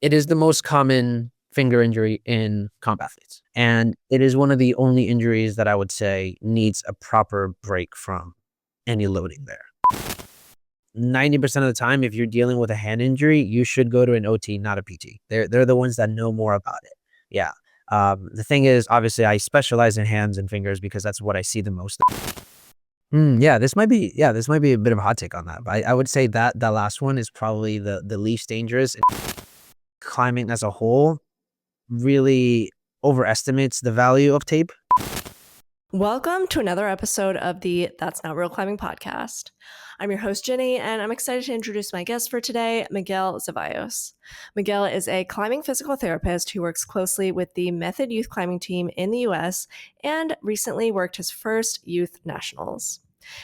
It is the most common finger injury in comp athletes. And it is one of the only injuries that I would say needs a proper break from any loading there. 90% of the time, if you're dealing with a hand injury, you should go to an OT, not a PT. They're the ones that know more about it. Yeah. The thing is, obviously, I specialize in hands and fingers because that's what I see the most. This might be a bit of a hot take on that, but I would say that the last one is probably the least dangerous. Climbing as a whole really overestimates the value of tape. Welcome to another episode of the That's Not Real Climbing podcast. I'm your host, Jenny, and I'm excited to introduce my guest for today, Miguel Zevallos. Miguel is a climbing physical therapist who works closely with the Method Youth Climbing Team in the US and recently worked his first youth nationals.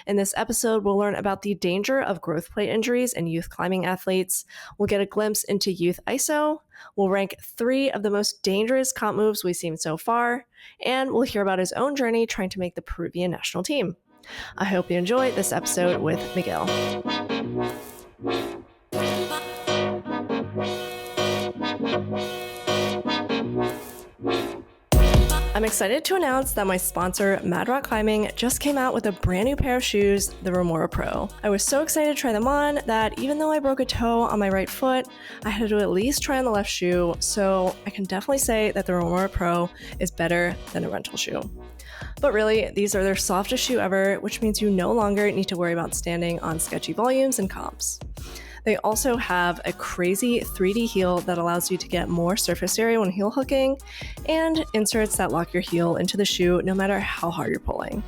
In this episode, we'll learn about the danger of growth plate injuries in youth climbing athletes. We'll get a glimpse into youth ISO. We'll rank 3 of the most dangerous comp moves we've seen so far. And we'll hear about his own journey trying to make the Peruvian national team. I hope you enjoy this episode with Miguel. I'm excited to announce that my sponsor, Mad Rock Climbing, just came out with a brand new pair of shoes, the Remora Pro. I was so excited to try them on that even though I broke a toe on my right foot, I had to at least try on the left shoe, so I can definitely say that the Remora Pro is better than a rental shoe. But really, these are their softest shoe ever, which means you no longer need to worry about standing on sketchy volumes and comps. They also have a crazy 3D heel that allows you to get more surface area when heel hooking, and inserts that lock your heel into the shoe no matter how hard you're pulling.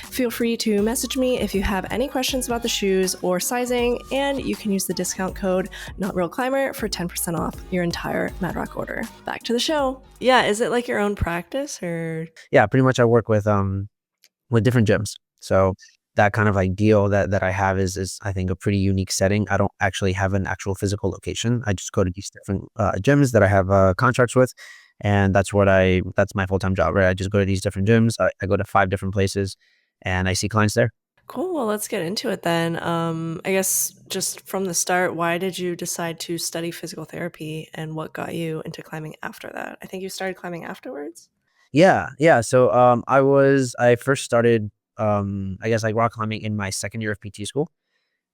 Feel free to message me if you have any questions about the shoes or sizing, and you can use the discount code NotRealClimber for 10% off your entire Mad Rock order. Back to the show. Yeah, is it like your own practice or? Yeah, pretty much I work with different gyms. So that kind of ideal that I have is I think a pretty unique setting. I don't actually have an actual physical location. I just go to these different gyms that I have contracts with, and that's my full-time job, right? I just go to these different gyms. I go to 5 different places, and I see clients there. Cool. Well, let's get into it then. I guess just from the start, why did you decide to study physical therapy, and what got you into climbing after that? I think you started climbing afterwards. Yeah. So I first started I guess like rock climbing in my second year of PT school,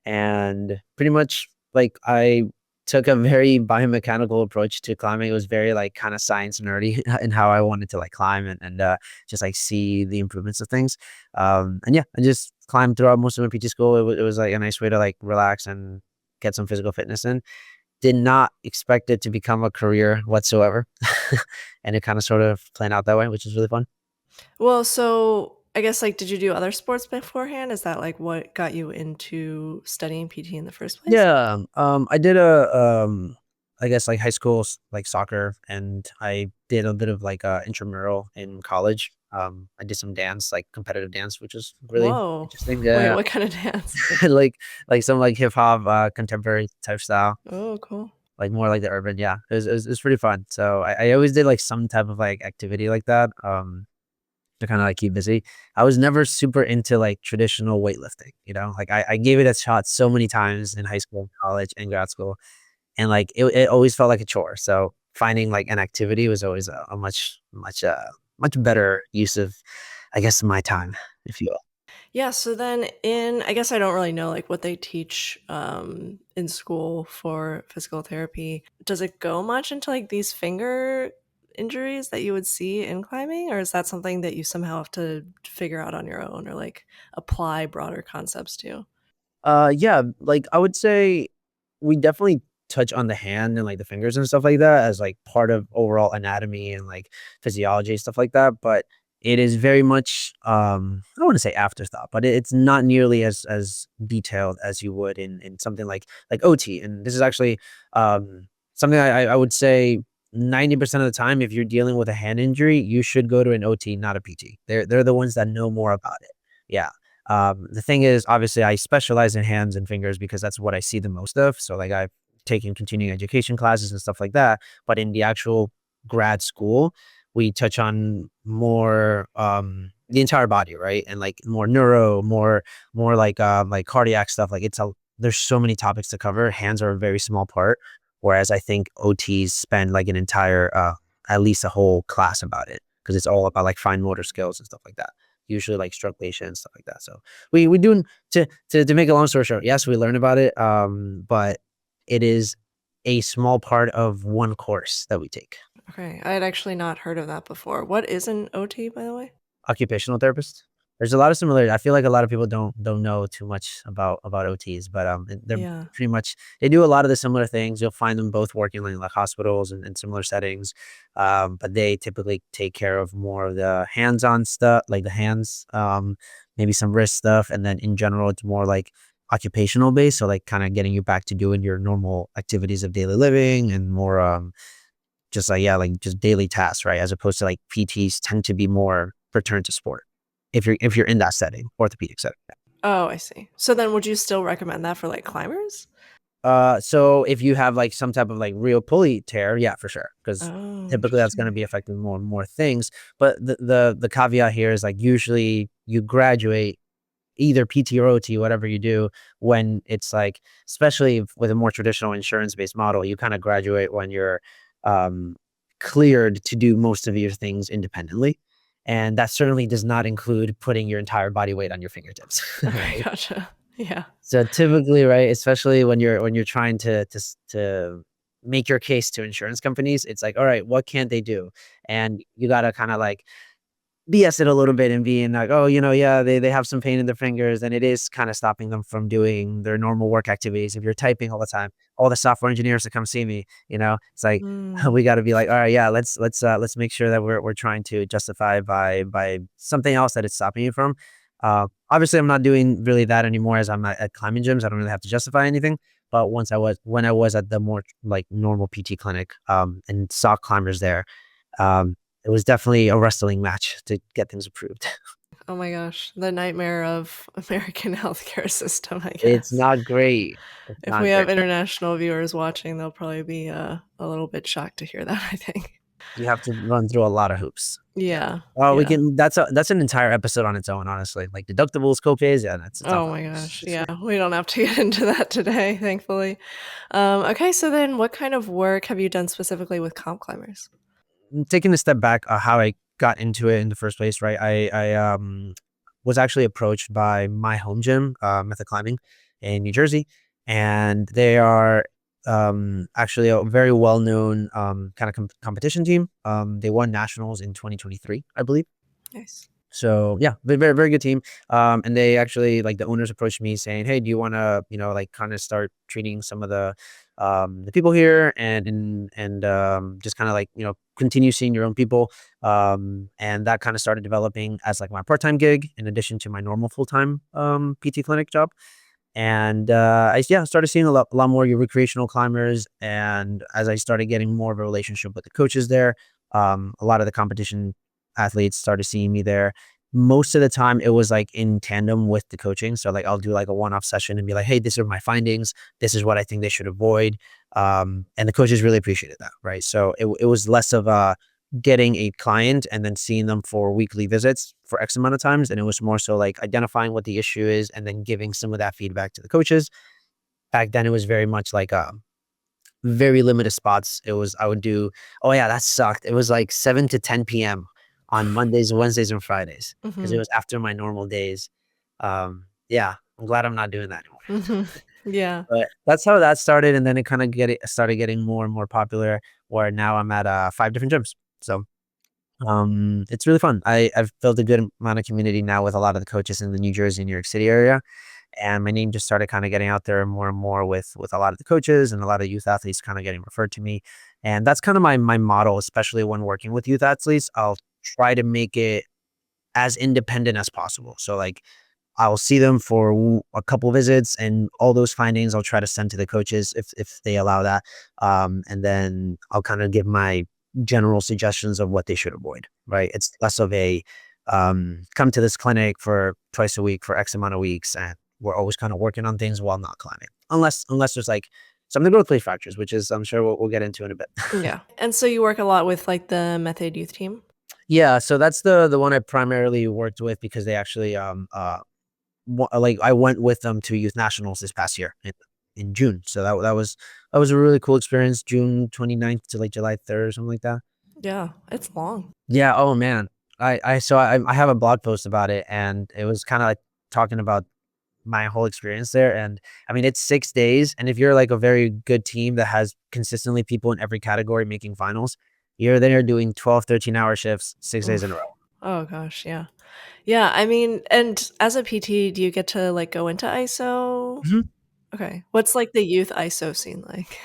and pretty much like I took a very biomechanical approach to climbing. It was very like kind of science nerdy in how I wanted to like climb and just like see the improvements of things. And yeah, I just climbed throughout most of my PT school. It was like a nice way to like relax and get some physical fitness in. Did not expect it to become a career whatsoever. And it kind of sort of planned out that way, which is really fun. Well, so I guess like, did you do other sports beforehand? Is that like what got you into studying PT in the first place? Yeah, I did I guess like high school like soccer, and I did a bit of like intramural in college. I did some dance, like competitive dance, which was really Whoa. interesting. Wait, Yeah, what kind of dance? like some like hip hop, contemporary type style, Oh, cool. like more like the urban. Yeah, it was pretty fun. So I always did like some type of like activity like that. To kind of like keep busy. I was never super into like traditional weightlifting, like I gave it a shot so many times in high school, college, and grad school. And like it always felt like a chore. So finding like an activity was always a much better use of, I guess, my time, if you will. Yeah, so then I guess I don't really know like what they teach in school for physical therapy. Does it go much into like these finger injuries that you would see in climbing, or is that something that you somehow have to figure out on your own or like apply broader concepts to? Yeah, like I would say we definitely touch on the hand and like the fingers and stuff like that as like part of overall anatomy and like physiology, stuff like that. But it is very much I don't want to say afterthought, but it's not nearly as detailed as you would in something like OT. And this is actually something I would say 90% of the time, if you're dealing with a hand injury, you should go to an OT, not a PT. They're the ones that know more about it. Yeah. The thing is, obviously, I specialize in hands and fingers because that's what I see the most of. So, like, I've taken continuing education classes and stuff like that. But in the actual grad school, we touch on more the entire body, right? And like more neuro, more like cardiac stuff. Like there's so many topics to cover. Hands are a very small part. Whereas I think OTs spend like an entire, at least a whole class about it because it's all about like fine motor skills and stuff like that. Usually like strugglation and stuff like that. So we do to make a long story short. Yes, we learn about it, but it is a small part of one course that we take. Okay, I had actually not heard of that before. What is an OT, by the way? Occupational therapist. There's a lot of similarity. I feel like a lot of people don't know too much about OTs, but they're Yeah. pretty much they do a lot of the similar things. You'll find them both working in like hospitals and similar settings, but they typically take care of more of the hands-on stuff, like the hands, maybe some wrist stuff, and then in general, it's more like occupational based. So like kind of getting you back to doing your normal activities of daily living and more just like yeah, like just daily tasks, right? As opposed to like PTs tend to be more return to sport if you're in that setting, orthopedic setting. Oh, I see. So then would you still recommend that for like climbers? So if you have like some type of like real pulley tear, yeah, for sure, because Oh, typically that's going to interesting. be affecting more and more things. But the caveat here is like usually you graduate either PT or OT, whatever you do, when it's like, especially with a more traditional insurance based model, you kind of graduate when you're um, cleared to do most of your things independently. And that certainly does not include putting your entire body weight on your fingertips, Okay, right? gotcha. Yeah. So typically, right, especially when you're trying to make your case to insurance companies, it's like, all right, what can't they do? And you gotta kind of like BS it a little bit and being like, "Oh, yeah, they have some pain in their fingers," and it is kinda stopping them from doing their normal work activities. If you're typing all the time, all the software engineers that come see me, it's like, Mm, we gotta be like, "Alright, yeah, let's make sure that we're trying to justify by something else that it's stopping you from." Obviously, I'm not doing really that anymore as I'm at climbing gyms. I don't really have to justify anything, but when I was at the more, like, normal PT clinic, and saw climbers there, um, it was definitely a wrestling match to get things approved. oh my gosh, the nightmare of American healthcare system, I It's guess. not great. It's If we not great. have international viewers watching, they'll probably be a little bit shocked to hear that, I think. You have to run through a lot of hoops. Yeah. Yeah, Oh, we yeah. can that's an entire episode on its own, honestly. Like deductibles, copays, yeah, that's a tough Oh one. my gosh, yeah, we don't have to get into that today, thankfully. Okay, so then what kind of work have you done specifically with comp climbers? Taking a step back, how I got into it in the first place, right? Was actually approached by my home gym, Method Climbing in New Jersey, and they are actually a very well known kind of competition team. They won nationals in 2023, I believe. Nice. So yeah, very very good team. And they actually like the owners approached me saying, "Hey, do you want to like kind of start treating some of the people here and just kind of like continue seeing your own people." And that kind of started developing as like my part time gig in addition to my normal full time PT clinic job. And I started seeing a lot more recreational climbers. And as I started getting more of a relationship with the coaches there, a lot of the competition athletes started seeing me there. Most of the time, it was like in tandem with the coaching. So like I'll do like a one-off session and be like, "Hey, these are my findings. This is what I think they should avoid." And the coaches really appreciated that, right? So it was less of a getting a client and then seeing them for weekly visits for X amount of times. And it was more so like identifying what the issue is and then giving some of that feedback to the coaches. Back then, it was very much like very limited spots. It was I would do oh yeah, that sucked. It was like 7 to 10 p.m. on Mondays, Wednesdays, and Fridays because it Mhm. was after my normal days. Yeah, I'm glad I'm not doing that anymore. Mhm. Yeah. But that's how that started, and then it kind of get it started getting more and more popular. Where now I'm at 5 different gyms. So it's really fun. I've built a good amount of community now with a lot of the coaches in the New Jersey, New York City area, and my name just started kind of getting out there more and more with a lot of the coaches and a lot of youth athletes kind of getting referred to me. And that's kind of my model, especially when working with youth athletes. I'll try to make it as independent as possible. So like I'll see them for a couple visits, and all those findings I'll try to send to the coaches if they allow that. And then I'll kind of give my general suggestions of what they should avoid. Right? It's less of a come to this clinic for twice a week for X amount of weeks, and we're always kind of working on things while not climbing, unless there's like some of the growth plate fractures, which is I'm sure we'll get into in a bit. Yeah. And so you work a lot with like the Method Youth team? Yeah, so that's the one I primarily worked with because they actually like I went with them to youth nationals this past year. in June. So that was a really cool experience. June 29th to like July 3rd or something like that. Yeah, it's long. Yeah. Oh man. I have a blog post about it, and it was kind of like talking about my whole experience there. And I mean, it's 6 days, and if you're like a very good team that has consistently people in every category making finals, you're there doing 12, 13-hour shifts 6 days in a row. Oof. Oh gosh, yeah. Yeah, I mean, and as a PT, do you get to like go into ISO? Mhm. Okay. What's like the youth ISO scene like?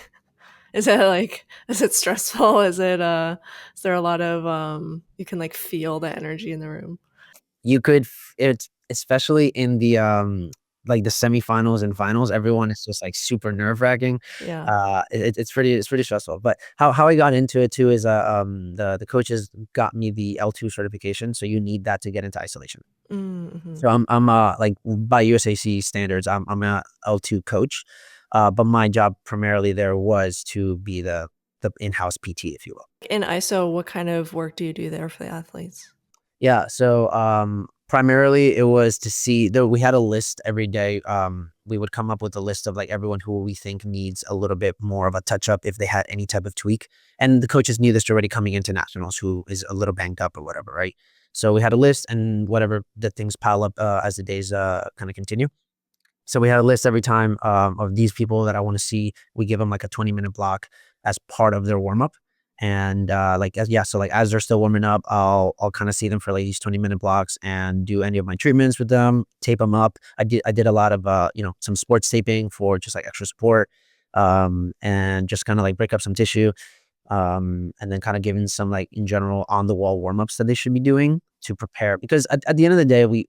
Is it stressful? Is there a lot of you can like feel the energy in the room? You could it's especially in the like the semifinals and finals, everyone is just like super nerve-wracking. Yeah. It's pretty stressful. But how I got into it too is the coaches got me the L2 certification, so you need that to get into isolation. Mm-hmm. So I'm like by USAC standards, I'm a L2 coach. But my job primarily there was to be the in-house PT, if you will. In ISO, what kind of work do you do there for the athletes? Yeah, so, primarily, it was to see there we had a list every day, we would come up with a list of, like, everyone who we think needs a little bit more of a touch-up if they had any type of tweak, and the coaches knew this already coming into nationals who is a little banged up or whatever, right? So, we had a list, and whatever the things pile up, as the days, kinda continue. So we had a list every time, of these people that I wanna see. We give them like, a 20-minute block as part of their warm-up, and, like, as yeah, so, like, as they're still warming up, I'll kinda see them for, like, these 20-minute blocks and do any of my treatments with them, tape them up. I did a lot of, some sports taping for just, like, extra support, and just kinda, like, break up some tissue, and then kinda giving some, like, in general, on the wall warm-ups that they should be doing to prepare because at the end of the day, we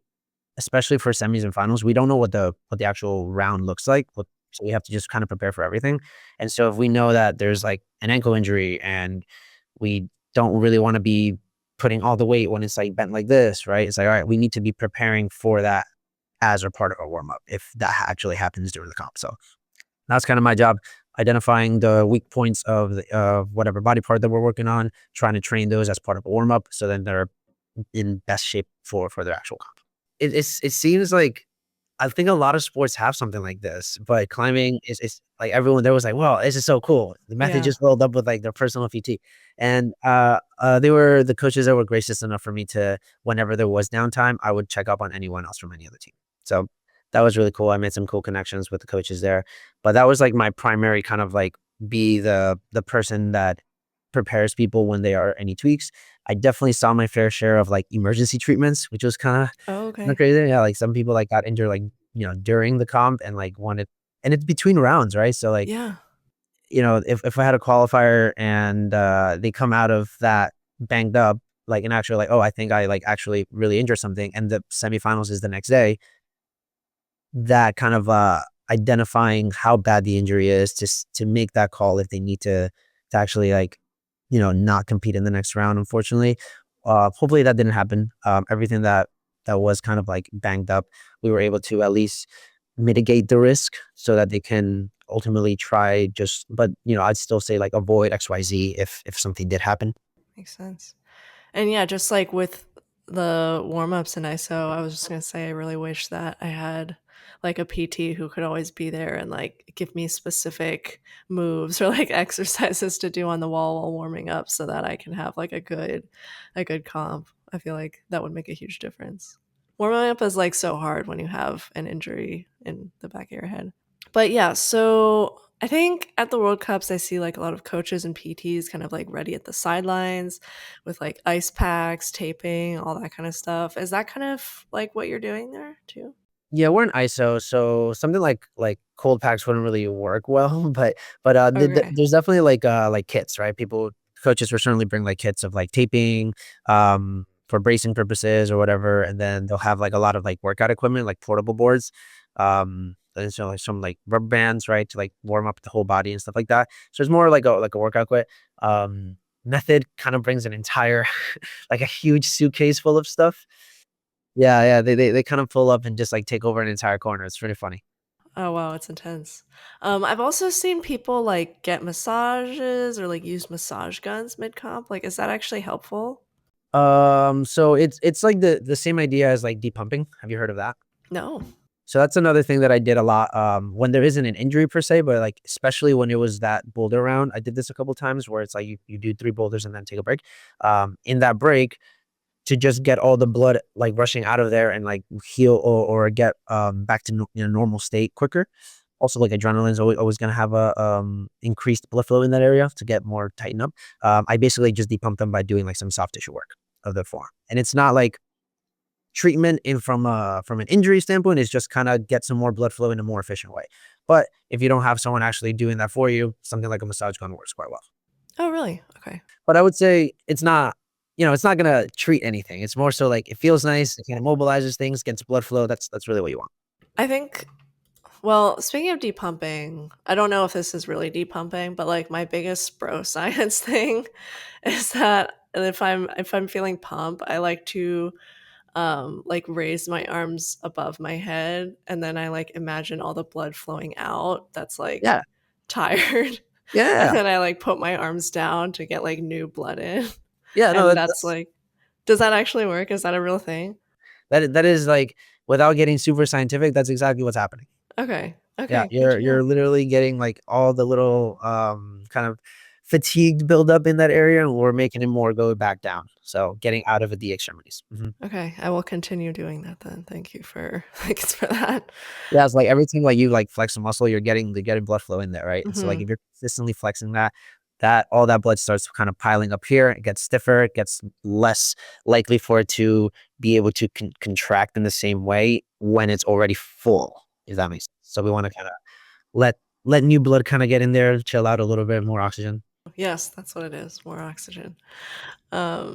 especially for semis and finals, we don't know what the actual round looks like, so we have to just kinda prepare for everything, and so if we know that there's, like, an ankle injury and we don't really wanna be putting all the weight when it's, like, bent like this, right? It's like, "Alright, we need to be preparing for that as a part of our warm-up if that actually happens during the comp." So, that's kinda my job, identifying the weak points of whatever body part that we're working on, trying to train those as part of a warm-up, so then they're in best shape for their actual comp. It seems like I think a lot of sports have something like this, but climbing is like everyone there was like, "Wow, this is so cool." The method Yeah. just rolled up with like their personal PT, and they were the coaches that were gracious enough for me to whenever there was downtime, I would check up on anyone else from any other team. So that was really cool. I made some cool connections with the coaches there, but that was like my primary kind of like be the person that prepares people when there are any tweaks. I definitely saw my fair share of like emergency treatments, which was Oh, kinda okay. crazy. Yeah, like some people like got injured like, during the comp and like wanted and it's between rounds, right? So like, Yeah. if I had a qualifier and they come out of that banged up, like and actually like, oh, I think I like actually really injured something and the semifinals is the next day, that kind of identifying how bad the injury is to make that call if they need to actually like not compete in the next round, unfortunately. Hopefully that didn't happen. Everything that was kind of like banged up, we were able to at least mitigate the risk so that they can ultimately try just but I'd still say like avoid XYZ if something did happen. Makes sense. And yeah, just like with the warm-ups in ISO, I was just gonna say I really wish that I had like a PT who could always be there and like give me specific moves or like exercises to do on the wall while warming up so that I can have like a good comp. I feel like that would make a huge difference. Warming up is like so hard when you have an injury in the back of your head. But yeah, so I think at the World Cups, I see like a lot of coaches and PTs kind of like ready at the sidelines with like ice packs, taping, all that kind of stuff. Is that kind of like what you're doing there too? Yeah, we're in ISO, so something like cold packs wouldn't really work well, but Okay. there's definitely like kits, right? People coaches will certainly bring like kits of like taping, for bracing purposes or whatever, and then they'll have like a lot of like workout equipment, like portable boards, and so like some like rubber bands, right, to like warm up the whole body and stuff like that. So it's more like a workout kit. Method kind of brings an entire like a huge suitcase full of stuff. Yeah, yeah, they kind of pull up and just, like, take over an entire corner, it's pretty funny. Oh wow, it's intense. I've also seen people like get massages or like use massage guns mid comp. Like, is that actually helpful? So it's like the same idea as, like, depumping, have you heard of that? No. So that's another thing that I did a lot when there isn't an injury per se, but like especially when it was that boulder round. I did this a couple times where it's like you do 3 boulders and then take a break. In that break, to just get all the blood like rushing out of there and like heal or get back to normal state quicker. Also, like adrenaline is always going to have a increased blood flow in that area to get more tightened up. I basically just depumped them by doing like some soft tissue work of the forearm, and it's not like treatment in from an injury standpoint. Is just kind of get some more blood flow in a more efficient way. But if you don't have someone actually doing that for you, something like a massage gun works quite well. Oh, really? Okay. But I would say it's not, it's not gonna treat anything. It's more so like it feels nice, it kind of mobilizes things, gets blood flow. That's really what you want. I think, well, speaking of depumping, I don't know if this is really depumping, but like my biggest bro science thing is that if I'm feeling pump, I like to like raise my arms above my head and then I like imagine all the blood flowing out that's like Yeah. tired. And Yeah. then I like put my arms down to get like new blood in. Yeah. No, And that, that's that's like, does that actually work? Is that a real thing? that is like without getting super scientific, that's exactly what's happening. Okay. Yeah, Okay. Good you're to know. you're literally getting like all the little kind of fatigued buildup in that area, and we're making it more go back down. So getting out of the extremities. Okay. I will continue doing that then. Thank you for thanks for that. Yeah, it's like every time like you like flex a muscle, you're getting blood flow in there, right? And so like Hmm. if you're consistently flexing that all that blood starts kind of piling up here. It gets stiffer. It gets less likely for it to be able to contract in the same way when it's already full. If that makes sense. So we want to kind of let let new blood kind of get in there, chill out a little bit, more oxygen. Yes, that's what it is. More oxygen.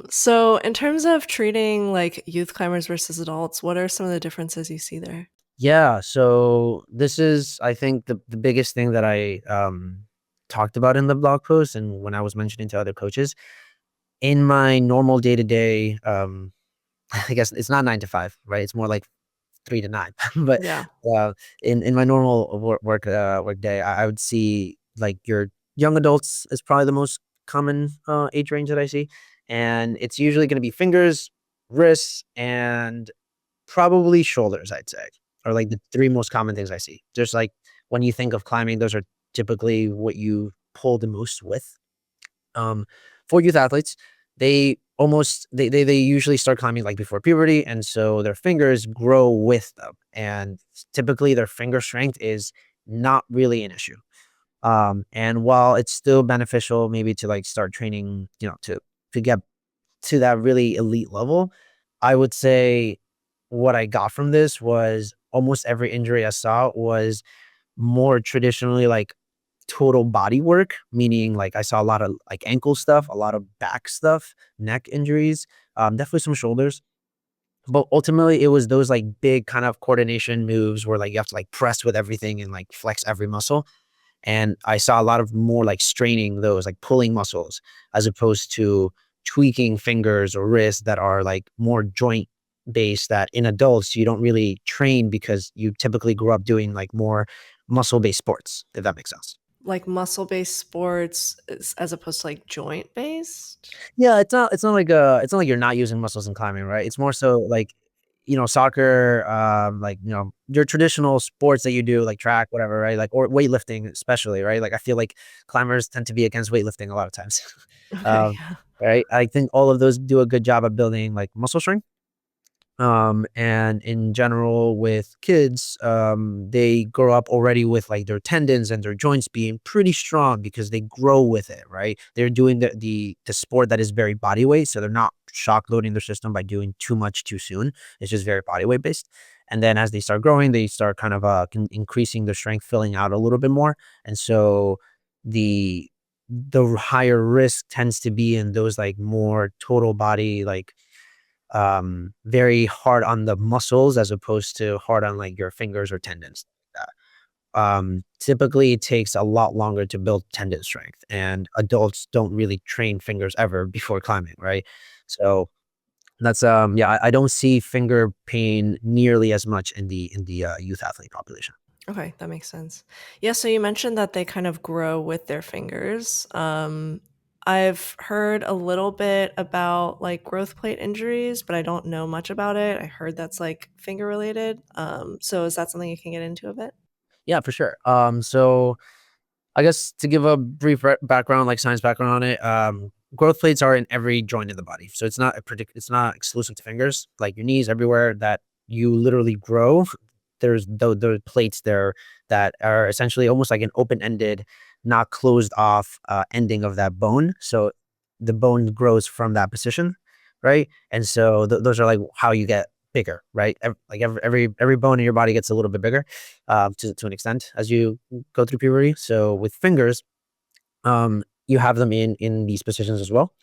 So in terms of treating like youth climbers versus adults, what are some of the differences you see there? Yeah, so this is I think the biggest thing that I talked about in the blog post and when I was mentioning to other coaches in my normal day-to-day I guess it's not 9 to 5, right? It's more like 3 to 9. But Yeah. uh in my normal work day, I would see like your young adults is probably the most common age range that I see. And it's usually going to be fingers, wrists, and probably shoulders, I'd say, are like the 3 most common things I see. Just like when you think of climbing, those are typically what you pull the most with. Um, for youth athletes, they usually start climbing like before puberty, and so their fingers grow with them, and typically their finger strength is not really an issue. And while it's still beneficial maybe to like start training, to get to that really elite level, I would say what I got from this was almost every injury I saw was more traditionally like total body work, meaning like I saw a lot of like ankle stuff, a lot of back stuff, neck injuries, definitely some shoulders. But ultimately, it was those like big kind of coordination moves where like you have to like press with everything and like flex every muscle. And I saw a lot of more like straining those, like pulling muscles, as opposed to tweaking fingers or wrists that are like more joint based that in adults you don't really train because you typically grew up doing like more muscle based sports, if that makes sense. Like muscle-based sports as opposed to like joint-based? Yeah, it's not like you're not using muscles in climbing, right? It's more so like, soccer, like, your traditional sports that you do, like track, whatever, right? Like or weightlifting especially, right? Like I feel like climbers tend to be against weightlifting a lot of times. Okay, Um, yeah. right? I think all of those do a good job of building like muscle strength. And in general with kids, they grow up already with like their tendons and their joints being pretty strong because they grow with it, right? They're doing the sport that is very body weight, so they're not shock loading their system by doing too much too soon. It's just very body weight based. And then as they start growing, they start kind of increasing their strength, filling out a little bit more. And so the higher risk tends to be in those like more total body like very hard on the muscles as opposed to hard on like your fingers or tendons like that. Typically it takes a lot longer to build tendon strength, and adults don't really train fingers ever before climbing, right? So that's yeah, I don't see finger pain nearly as much in the youth athlete population. Okay, that makes sense. Yeah, so you mentioned that they kind of grow with their fingers. I've heard a little bit about like growth plate injuries, but I don't know much about it. I heard that's like finger related. So is that something you can get into a bit? Yeah, for sure. So I guess to give a brief background, like science background on it, growth plates are in every joint in the body. So it's not exclusive to fingers, like your knees, everywhere that you literally grow. There's the plates there that are essentially almost like an open-ended, not closed off ending of that bone. So the bone grows from that position, right? And so those are like how you get bigger, right? Every bone in your body gets a little bit bigger, to an extent as you go through puberty. So with fingers, you have them in these positions as well,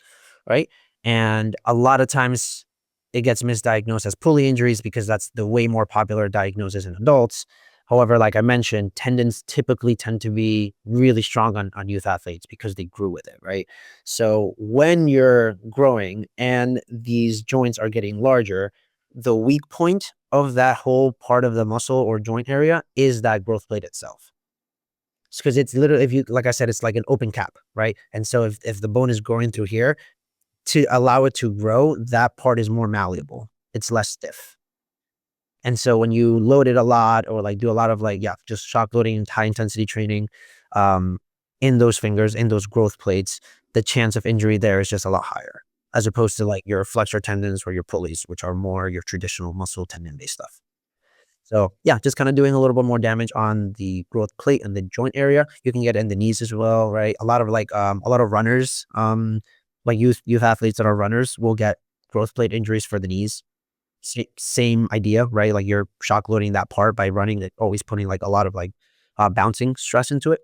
right? And a lot of times it gets misdiagnosed as pulley injuries because that's the way more popular diagnosis in adults. However, like I mentioned, tendons typically tend to be really strong on youth athletes because they grew with it, right? So when you're growing and these joints are getting larger, the weak point of that whole part of the muscle or joint area is that growth plate itself. Because it's literally, if you, like I said, it's like an open cap, right? And so if the bone is growing through here, to allow it to grow, that part is more malleable. It's less stiff. And so when you load it a lot or like do a lot of like, yeah, just shock loading, high intensity training, um, in those fingers, in those growth plates, the chance of injury there is just a lot higher as opposed to like your flexor tendons or your pulleys, which are more your traditional muscle tendon based stuff. So yeah, just kind of doing a little bit more damage on the growth plate and the joint area. You can get in the knees as well, right? A lot of runners, like youth athletes that are runners will get growth plate injuries for the knees. Same idea, right? Like you're shock loading that part by running, like always putting like a lot of like bouncing stress into it.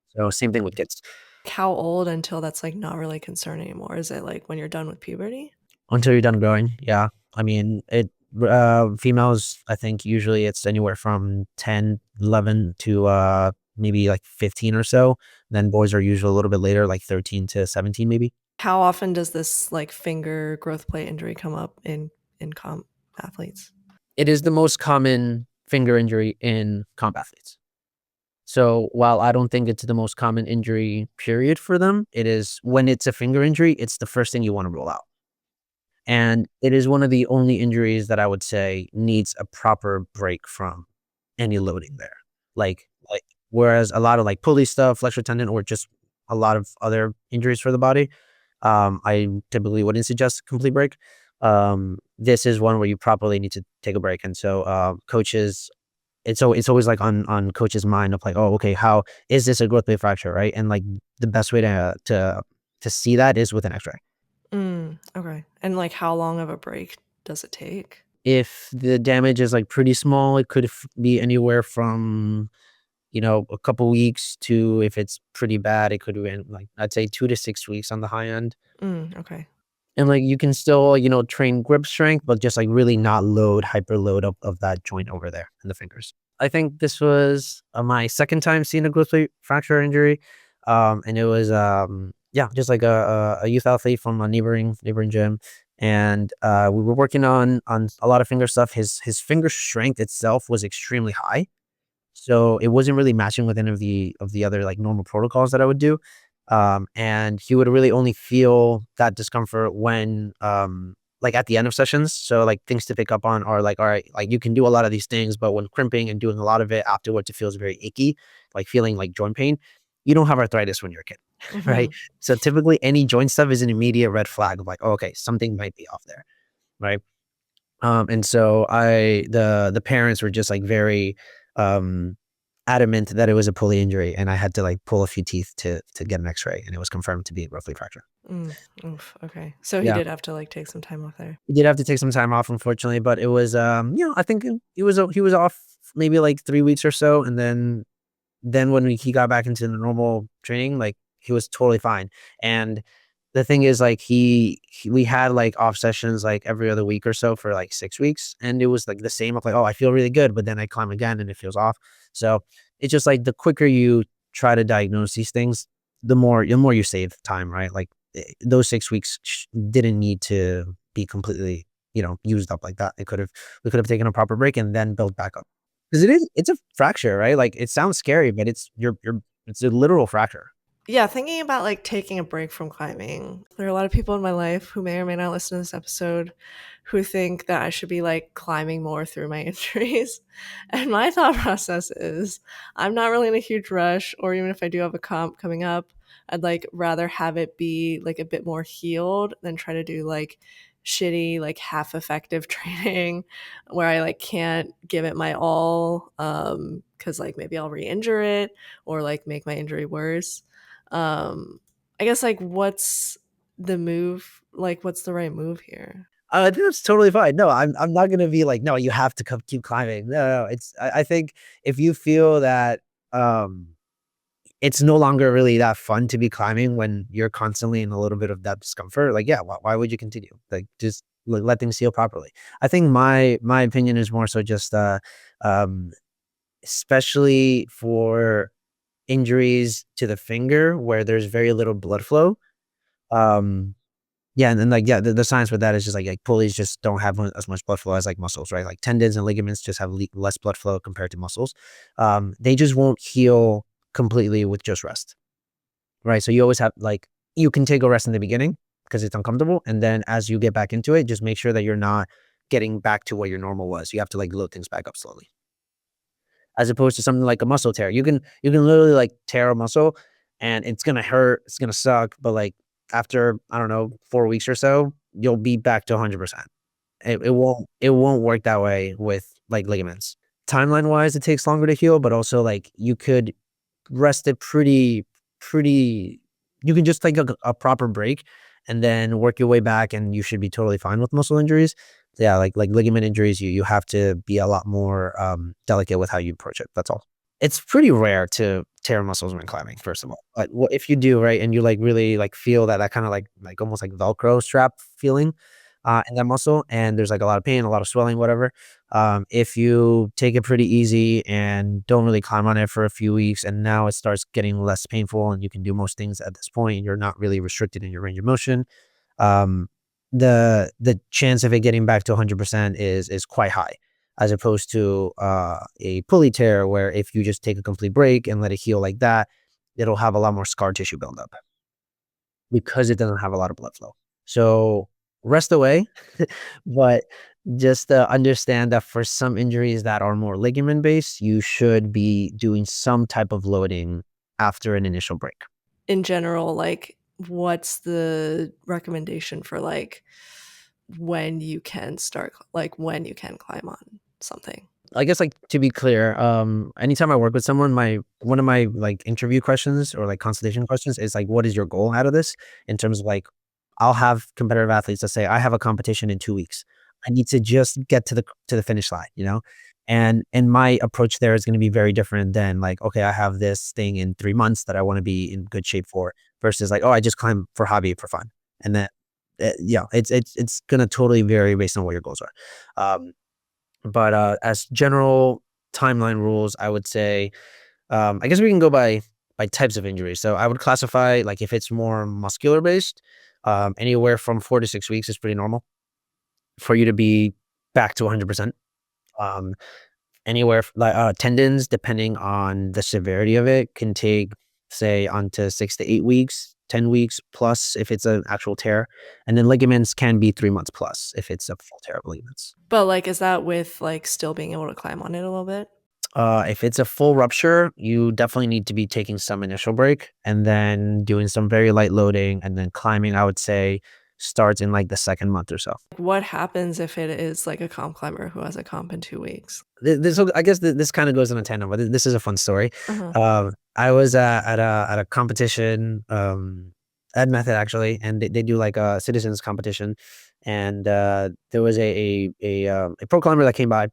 So same thing with kids. How old until that's like not really concern anymore? Is it like when you're done with puberty? Until you're done growing. Yeah. I mean, females, I think usually it's anywhere from 10, 11 to maybe like 15 or so. Then boys are usually a little bit later, like 13 to 17 maybe. How often does this like finger growth plate injury come up in comp athletes? It is the most common finger injury in comp athletes. So while I don't think it's the most common injury period for them, it is when it's a finger injury, it's the first thing you want to rule out. And it is one of the only injuries that I would say needs a proper break from any loading there. Like whereas a lot of like pulley stuff, flexor tendon, or just a lot of other injuries for the body, I typically wouldn't suggest a complete break. This is one where you properly need to take a break. And so coaches, it's always like on coaches' mind of like, oh, okay, how is this a growth plate fracture, right? And like the best way to see that is with an X-ray. Okay. And like how long of a break does it take? If the damage is like pretty small, it could be anywhere from, a couple weeks to, if it's pretty bad, it could be like, I'd say 2 to 6 weeks on the high end. Okay. And like you can still, train grip strength, but just like really not hyper load of that joint over there in the fingers. I think this was my second time seeing a growth plate fracture injury. And it was, yeah, just like a youth athlete from a neighboring gym. And we were working on a lot of finger stuff. His finger strength itself was extremely high. So it wasn't really matching with any of the other like normal protocols that I would do. And he would really only feel that discomfort when like at the end of sessions. So like things to pick up on are like, all right, like you can do a lot of these things, but when crimping and doing a lot of it afterwards, it feels very achy, like feeling like joint pain. You don't have arthritis when you're a kid, right? Hmm. So typically any joint stuff is an immediate red flag of like, oh, okay, something might be off there, right? And so the parents were just like very um adamant that it was a pulley injury, and I had to like pull a few teeth to get an X-ray, and it was confirmed to be a growth plate fracture. Oof. Okay. So he Yeah, did have to like take some time off there. he did have to take some time off, unfortunately, but it was I think he was off maybe like 3 weeks or so, and then when he got back into the normal training, like he was totally fine. And the thing is, like we had like off sessions like every other week or so for like 6 weeks, and it was like the same of like, oh, I feel really good, but then I climb again and it feels off. So it's just like the quicker you try to diagnose these things, the more you save time, right? Like those 6 weeks didn't need to be completely used up like that. We could have taken a proper break and then built back up. Because it's a fracture, right? Like it sounds scary, but it's a literal fracture. Yeah, thinking about like taking a break from climbing. There are a lot of people in my life who may or may not listen to this episode who think that I should be like climbing more through my injuries. And my thought process is I'm not really in a huge rush, or even if I do have a comp coming up, I'd like rather have it be like a bit more healed than try to do like shitty, like half effective training where I like can't give it my all because like maybe I'll re-injure it or like make my injury worse. um I guess like what's the move, like what's the right move here? I think that's totally fine. No, I'm not gonna be like, no, you have to keep climbing. No, it's I think if you feel that um it's no longer really that fun to be climbing when you're constantly in a little bit of that discomfort, like, yeah, why would you continue? Like, just let things heal properly. I think my opinion is more so just um especially for injuries to the finger where there's very little blood flow. Um yeah, and then, like, yeah, the science with that is just, like, pulleys just don't have as much blood flow as, like, muscles, right? Like, tendons and ligaments just have less blood flow compared to muscles. They just won't heal completely with just rest, right? So you always have, like, you can take a rest in the beginning because it's uncomfortable, and then as you get back into it, just make sure that you're not getting back to what your normal was. You have to, like, load things back up slowly, as opposed to something like a muscle tear. You can literally, like, tear a muscle, and it's gonna hurt, it's gonna suck, but, like, after, I don't know, 4 weeks or so, you'll be back to 100%. It won't work that way with, like, ligaments. Timeline-wise, it takes longer to heal, but also, like, you could rest it pretty you can just take a proper break and then work your way back, and you should be totally fine with muscle injuries. Yeah, like ligament injuries, you have to be a lot more, delicate with how you approach it, that's all. It's pretty rare to tear muscles when climbing, first of all, but what if you do, right, and you, like, really, like, feel that kinda, like, almost like Velcro strap feeling, in that muscle, and there's, like, a lot of pain, a lot of swelling, whatever. If you take it pretty easy and don't really climb on it for a few weeks, and now it starts getting less painful and you can do most things at this point, and you're not really restricted in your range of motion, um, the chance of it getting back to 100% is quite high, as opposed to, a pulley tear where if you just take a complete break and let it heal like that, it'll have a lot more scar tissue buildup because it doesn't have a lot of blood flow. So, rest away, but just, understand that for some injuries that are more ligament based, you should be doing some type of loading after an initial break. In general, like what's the recommendation for like when you can start, like when you can climb on something? I guess, like, to be clear, anytime I work with someone, my one of my, like, interview questions or, like, consultation questions is, like, "What is your goal out of this?" In terms of, like, I'll have competitive athletes that say, "I have a competition in 2 weeks. I need to just get to the finish line," you know? And my approach there is gonna be very different than, like, "Okay, I have this thing in 3 months that I wanna be in good shape for," versus, like, "Oh, I just climb for hobby, for fun." And then, yeah, it's gonna totally vary based on what your goals are. But, as general timeline rules, I would say, I guess we can go by types of injuries. So I would classify, like, if it's more muscular based, anywhere from 4 to 6 weeks is pretty normal for you to be back to 100%. Um, like, tendons, depending on the severity of it, can take, say, onto 6 to 8 weeks, 10 weeks plus if it's an actual tear, and then ligaments can be 3 months plus if it's a full tear of ligaments. But like is that with like still being able to climb on it a little bit? If it's a full rupture, you definitely need to be taking some initial break and then doing some very light loading, and then climbing, I would say, starts in, like, the 2nd month or so. What happens if it is like a comp climber who has a comp in 2 weeks? I guess this kinda goes in a tandem, but this is a fun story. Uh-huh. I was, at a competition, at Method, actually, and they do, like, a citizens competition, and, there was a pro climber that came by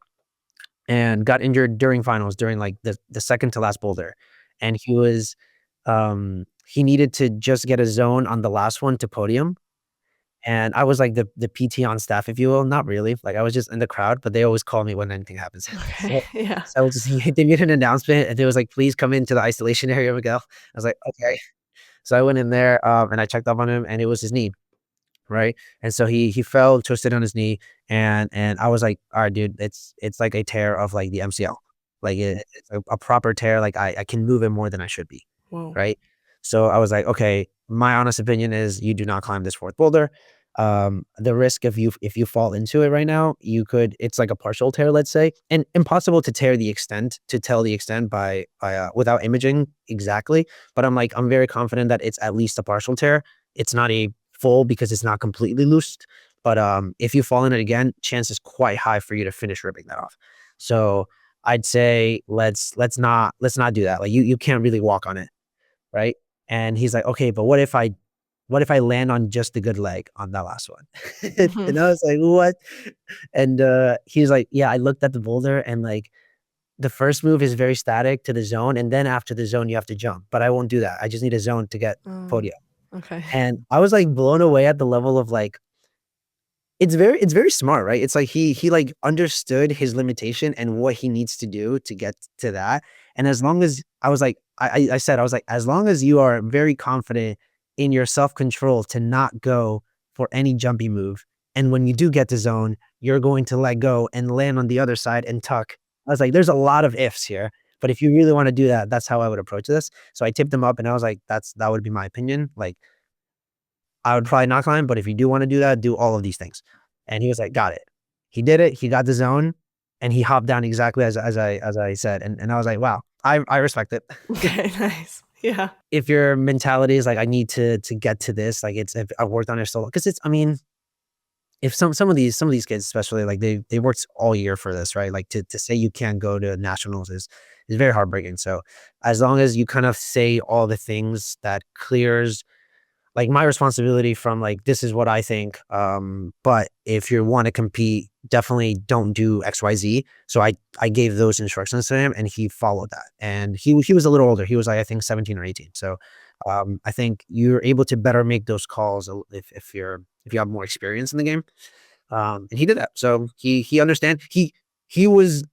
and got injured during finals, during, like, the 2nd to last boulder, and he needed to just get a zone on the last one to podium, and I was, like, the PT on staff, if you will, not really, like, I was just in the crowd, but they always call me when anything happens. Okay. So Yeah. so I was just they made an announcement, and it was like, "Please come into the isolation area, Miguel." I was like, "Okay." So I went in there, and I checked up on him, and it was his knee. Right? And so he fell, twisted on his knee, and I was like, "Alright, dude, it's like a tear of, like, the MCL. Like, it's a proper tear, like, I can move it more than I should be." Whoa. Right? So I was like, okay, my honest opinion is you do not climb this fourth boulder. The risk of you if you fall into it right now, it's like a partial tear, let's say, and impossible to tell the extent by without imaging exactly. But I'm very confident that it's at least a partial tear. It's not a full because it's not completely loosed. But if you fall in it again, chance is quite high for you to finish ripping that off. So I'd say let's not do that. Like you can't really walk on it, right? And he's like, okay, but what if I land on just the good leg on that last one? Mhm. And I was like, what? And he's like, yeah, I looked at the boulder and like the first move is very static to the zone, and then after the zone you have to jump. But I won't do that. I just need a zone to get Oh, podium. okay. And I was like blown away at the level of like it's very smart, right? It's like he like understood his limitation and what he needs to do to get to that. And as long as I was like, I said, I was like, as long as you are very confident in your self-control to not go for any jumpy move. And when you do get to zone, you're going to let go and land on the other side and tuck. I was like, there's a lot of ifs here. But if you really want to do that, that's how I would approach this. So I tipped him up and I was like, that would be my opinion. Like I would probably not climb, but if you do wanna do that, do all of these things. And he was like, "Got it." He did it, he got the zone, and he hopped down exactly as I said, and I was like, "Wow, I respect it." Okay, nice. Yeah. If your mentality is like, "I need to get to this," like, if I've worked on it so because it's I mean, if some of these kids, especially, like, they worked all year for this, right? Like, to say you can't go to nationals is very heartbreaking, so, as long as you kind of say all the things that clears like my responsibility from like this is what I think. But if you want to compete, definitely don't do XYZ. So I gave those instructions to him and he followed that. And he was a little older. He was like I think 17 or 18. So I think you're able to better make those calls if you have more experience in the game. And he did that. So he understand he was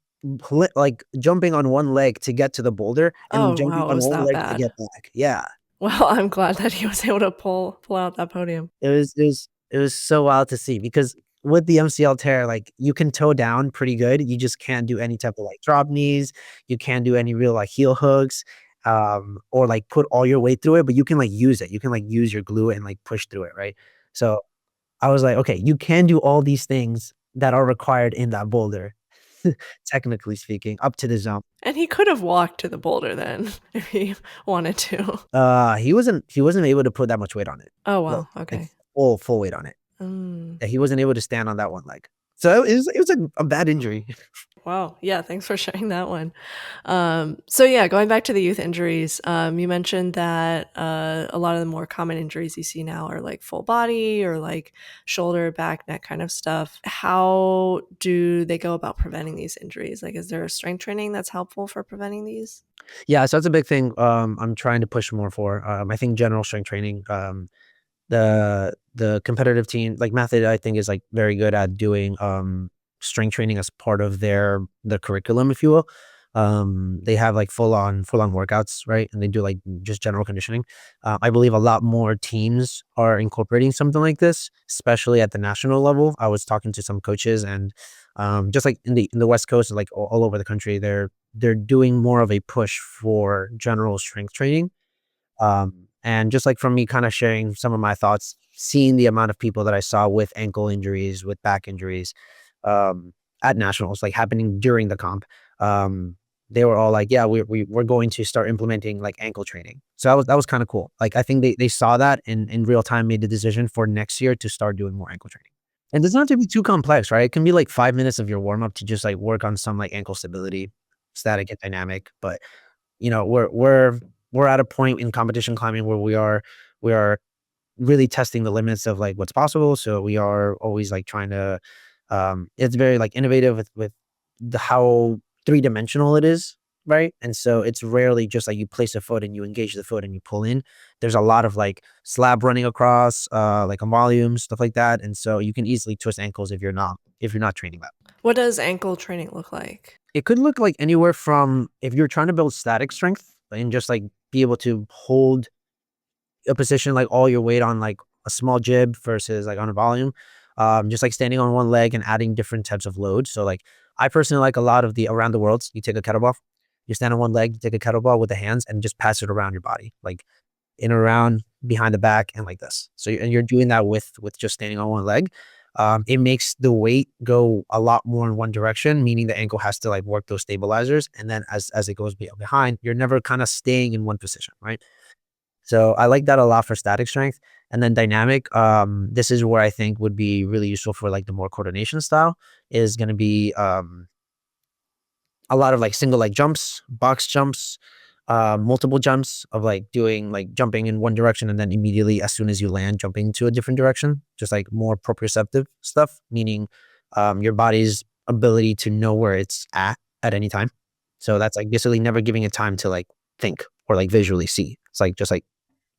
like jumping on one leg to get to the boulder and Oh, jumping wow, it on was one that leg to bad. get back. Yeah. Well, I'm glad that he was able to pull out that podium. It was so wild to see because with the MCL tear, like, you can toe down pretty good, you just can't do any type of, like, drop knees, you can't do any real, like, heel hooks, or, like, put all your weight through it, but you can, like, use it, you can, like, use your glute and, like, push through it, right? So, I was like, "Okay, you can do all these things that are required in that boulder, technically speaking, up to the zone." And he could have walked to the boulder then if he wanted to. He wasn't able to put that much weight on it, Oh, like wow, like, okay. full weight on it. Mm. Yeah, he wasn't able to stand on that one leg. So it was a bad injury. Wow. Yeah, thanks for sharing that one. So yeah, going back to the youth injuries, you mentioned that a lot of the more common injuries you see now are like full body or like shoulder, back, neck kind of stuff. How do they go about preventing these injuries? Like, is there a strength training that's helpful for preventing these? Yeah, so that's a big thing, I'm trying to push more for. I think general strength training, the competitive team like method I think is like very good at doing strength training as part of their curriculum, if you will. They have like full on workouts, right? And they do like just general conditioning. I believe a lot more teams are incorporating something like this, especially at the national level. I was talking to some coaches and just like in the West Coast, like all over the country, they're doing more of a push for general strength training, and just like from me kind of sharing some of my thoughts, seeing the amount of people that I saw with ankle injuries, with back injuries, um, at nationals, like happening during the comp, um, they were all like, "Yeah, we're going to start implementing like ankle training." So that was kind of cool. Like I think they saw that in real time, made the decision for next year to start doing more ankle training. And it doesn't have to be too complex, right? It can be like 5 minutes of your warm up to just like work on some like ankle stability, static and dynamic, but we're at a point in competition climbing where we are really testing the limits of like what's possible. So we are always like trying to it's very like innovative with the how three-dimensional it is, right? And so it's rarely just like you place a foot and you engage the foot and you pull in. There's a lot of like slab running across, like a volume, stuff like that. And so you can easily twist ankles if you're not training that. What does ankle training look like? It could look like anywhere from if you're trying to build static strength and just like be able to hold a position like all your weight on like a small jib versus like on a volume, just like standing on one leg and adding different types of loads. So like I personally like a lot of the around the worlds. You take a kettlebell, you stand on one leg, you take a kettlebell with the hands and just pass it around your body. Like in around behind the back and like this. So and you're doing that with just standing on one leg. It makes the weight go a lot more in one direction, meaning the ankle has to like work those stabilizers. And then as it goes behind, you're never kind of staying in one position, right? So I like that a lot for static strength. And then dynamic, this is where I think would be really useful for like the more coordination style is going to be a lot of like single leg jumps, box jumps, multiple jumps of like doing like jumping in one direction and then immediately as soon as you land, jumping to a different direction, just like more proprioceptive stuff, meaning your body's ability to know where it's at any time. So that's like basically never giving it time to like think or like visually see. It's like just like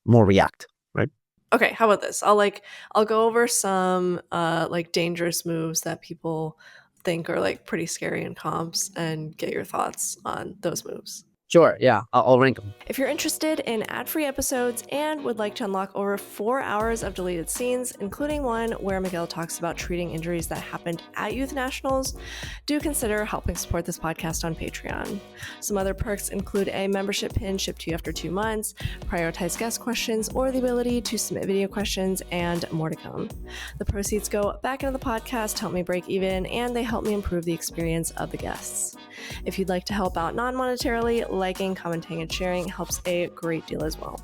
more react, right? Okay, how about this? I'll go over some like dangerous moves that people think are like pretty scary in comps and get your thoughts on those moves. Sure. Yeah. I'll rank them. If you're interested in ad-free episodes and would like to unlock over 4 hours of deleted scenes, including one where Miguel talks about treating injuries that happened at youth nationals, do consider helping support this podcast on Patreon. Some other perks include a membership pin shipped to you after 2 months, prioritized guest questions, or the ability to submit video questions, and more to come. The proceeds go back into the podcast, help me break even, and they help me improve the experience of the guests. If you'd like to help out non-monetarily, liking, commenting, and sharing helps a great deal as well.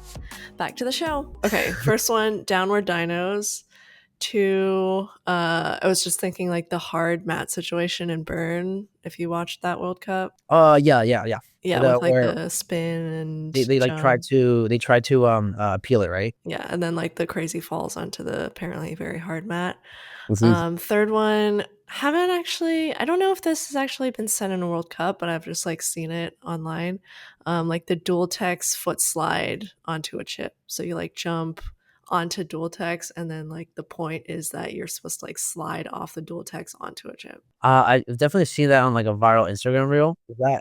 Back to the show. Okay, first one, downward dinos. Two, I was just thinking like the hard mat situation in Bern, if you watched that World Cup. Yeah. Yeah, with like Where the spin and they like jump. try to peel it, right? Yeah, and then like the crazy falls onto the apparently very hard mat. Mhm. Third one, haven't actually, I don't know if this has actually been said in a World Cup, but I've just like seen it online. Like the dual text foot slide onto a chip. So you like jump onto dual text, and then like the point is that you're supposed to like slide off the dual text onto a chip. I've definitely seen that on like a viral Instagram reel.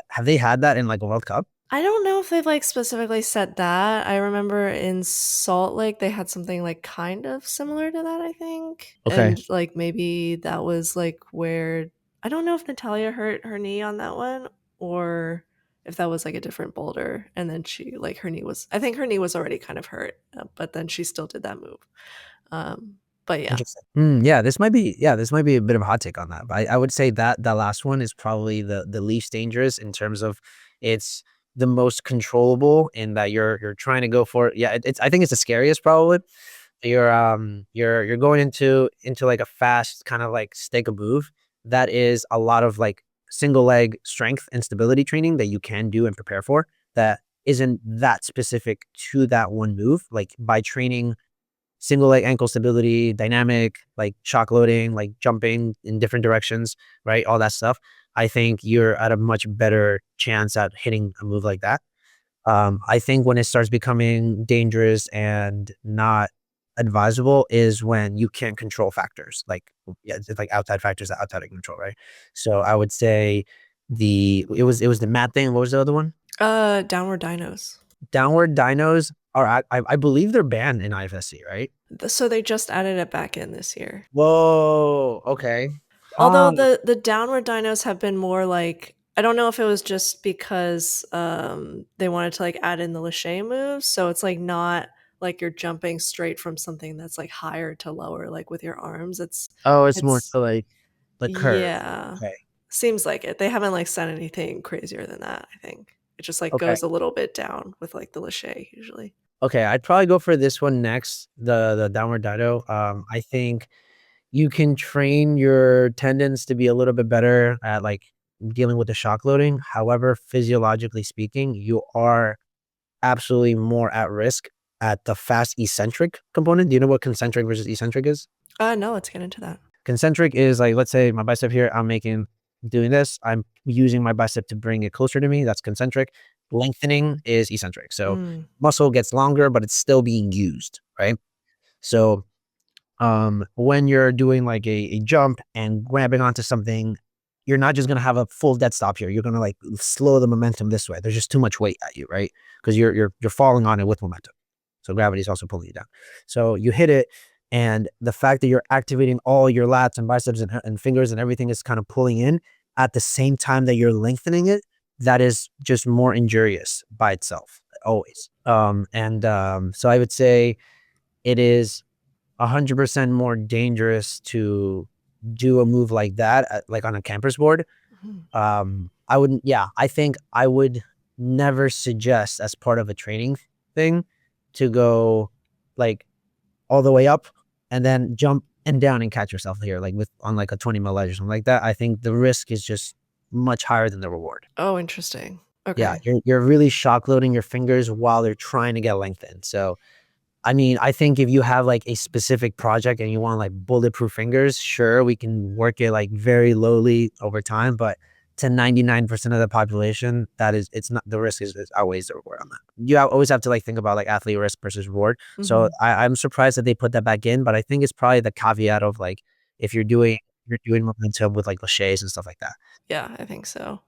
Have they had that in like a World Cup? I don't know if they've like specifically said that. I remember in Salt Lake they had something like kind of similar to that, I think. Okay. And like maybe that was like where I don't know if Natalia hurt her knee on that one or if that was like a different boulder and then she like her knee was I think her knee was already kind of hurt, but then she still did that move. But yeah. Interesting. This might be a bit of a hot take on that. But I would say that the last one is probably the least dangerous in terms of it's the most controllable in that you're trying to go for it. Yeah, it's I think it's the scariest probably. You're going into like a fast kind of like stake a move that is a lot of like single leg strength and stability training that you can do and prepare for that isn't that specific to that one move. Like by training single leg ankle stability, dynamic, like shock loading, like jumping in different directions, right? All that stuff. I think you're at a much better chance at hitting a move like that. I think when it starts becoming dangerous and not advisable is when you can't control factors. Like, yeah, it's like outside factors that outside of control, right? So I would say it was the mat thing. What was the other one? Downward dinos. Downward dinos are I believe they're banned in IFSC, right? So they just added it back in this year. Whoa. Okay. Although Huh. the downward dinos have been more like I don't know if it was just because they wanted to like add in the Lachey moves, so it's like not like you're jumping straight from something that's like higher to lower, like with your arms. Oh, it's more It's so like the curve. yeah, Okay. seems like it. They haven't like said anything crazier than that. I think it just like Okay. goes a little bit down with like the Lachey usually. Okay. I'd probably go for this one next. The downward dino. I think you can train your tendons to be a little bit better at like dealing with the shock loading. However, physiologically speaking, you are absolutely more at risk at the fast eccentric component. Do you know what concentric versus eccentric is? No, let's get into that. Concentric is like, let's say my bicep here, doing this. I'm using my bicep to bring it closer to me. That's concentric. Lengthening is eccentric. So Mm. muscle gets longer, but it's still being used, right? So when you're doing like a jump and grabbing onto something, you're not just gonna have a full dead stop here. You're gonna like slow the momentum this way. There's just too much weight at you, right? Because you're falling on it with momentum. So gravity is also pulling you down. So you hit it, and the fact that you're activating all your lats and biceps and fingers and everything is kind of pulling in at the same time that you're lengthening it, that is just more injurious by itself. always. So I would say it is 100% more dangerous to do a move like that, like on a campers board. Mhm. I wouldn't, yeah, I think I would never suggest as part of a training thing to go like all the way up and then jump and down and catch yourself here, like with on like a 20 mil ledge or something like that. I think the risk is just much higher than the reward. Oh, interesting. Yeah, Okay. you're really shock loading your fingers while they're trying to get lengthened. So I mean, I think if you have like a specific project and you want like bulletproof fingers, sure, we can work it like very lowly over time. But to 99% of the population, that is, it's not, the risk is outweighs the reward on that. You always have to like think about like athlete risk versus reward. So Mhm. I'm surprised that they put that back in, but I think it's probably the caveat of like if you're doing momentum with like laches and stuff like that. Yeah, I think so.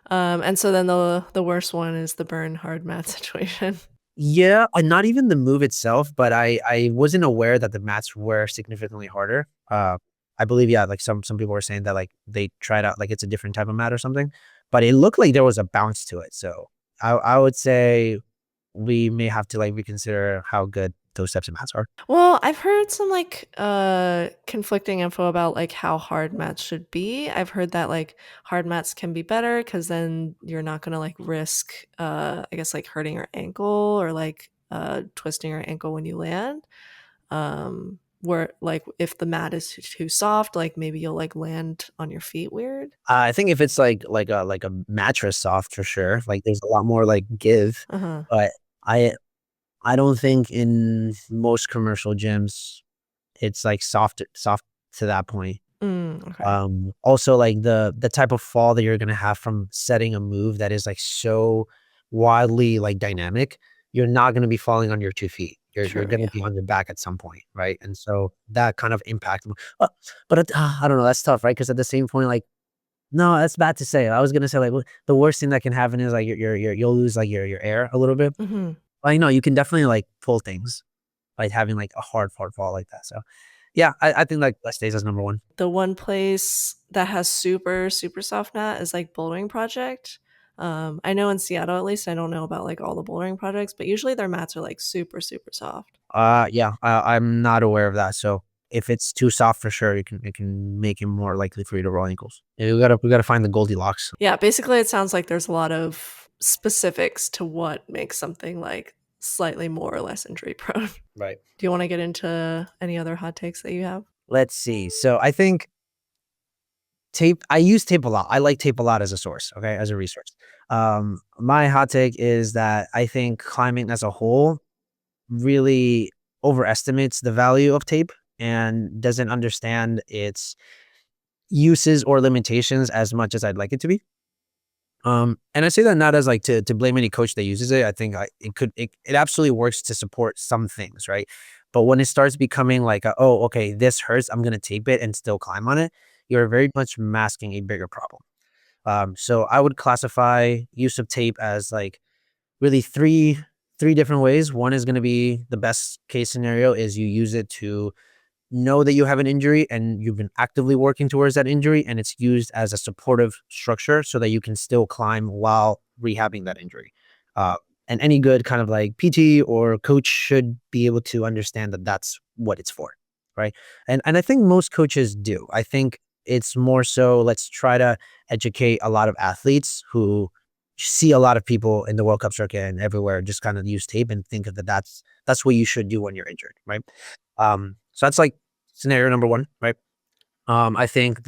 And so then the worst one is the burn hard mat situation. Yeah, and not even the move itself, but I wasn't aware that the mats were significantly harder. I believe, yeah, like some people were saying that like they tried out like it's a different type of mat or something, but it looked like there was a bounce to it. So I would say we may have to like reconsider how good those types of mats are. Well, I've heard some like conflicting info about like how hard mats should be. I've heard that like hard mats can be better because then you're not gonna like risk I guess like hurting your ankle or like twisting your ankle when you land. Where like if the mat is too soft, like maybe you'll like land on your feet weird. I think if it's like a mattress soft for sure, like there's a lot more like give, Uh-huh. but I I don't think in most commercial gyms it's like soft to that point. Okay. Also like the type of fall that you're gonna have from setting a move that is like so wildly like dynamic, you're not gonna be falling on your 2 feet. You're True, gonna yeah. be on your back at some point, right? And so that kind of impact uh, but I don't know, that's tough, right? Because at the same point, like no, that's bad to say. I was gonna say like the worst thing that can happen is like you'll lose like your air a little bit. Mhm. Like no, you can definitely like pull things like having like a hard fall like that. So yeah, I think like that stays as number one. The one place that has super, super soft mat is like Bouldering Project. I know in Seattle at least, I don't know about like all the bouldering projects, but usually their mats are like super, super soft. Yeah, I'm not aware of that. So if it's too soft for sure, it can make it more likely for you to roll ankles. Yeah, we gotta find the Goldilocks. Yeah, basically it sounds like there's a lot of specifics to what makes something like slightly more or less injury prone. Right. Do you want to get into any other hot takes that you have? Let's see. So I think tape. I use tape a lot. I like tape a lot as a source. Okay, as a resource. My hot take is that I think climbing as a whole really overestimates the value of tape and doesn't understand its uses or limitations as much as I'd like it to be. And I say that not as like to blame any coach that uses it. I think it absolutely works to support some things, right? But when it starts becoming like, oh, okay, this hurts, I'm gonna tape it and still climb on it. You're very much masking a bigger problem. So I would classify use of tape as like really three different ways. One is gonna be the best case scenario is you use it to know that you have an injury and you've been actively working towards that injury and it's used as a supportive structure so that you can still climb while rehabbing that injury. Uh, and any good kind of like PT or coach should be able to understand that that's what it's for, right? And I think most coaches do. I think it's more so let's try to educate a lot of athletes who see a lot of people in the World Cup circuit and everywhere just kind of use tape and think of that's what you should do when you're injured, right? So that's like scenario number one, right? I think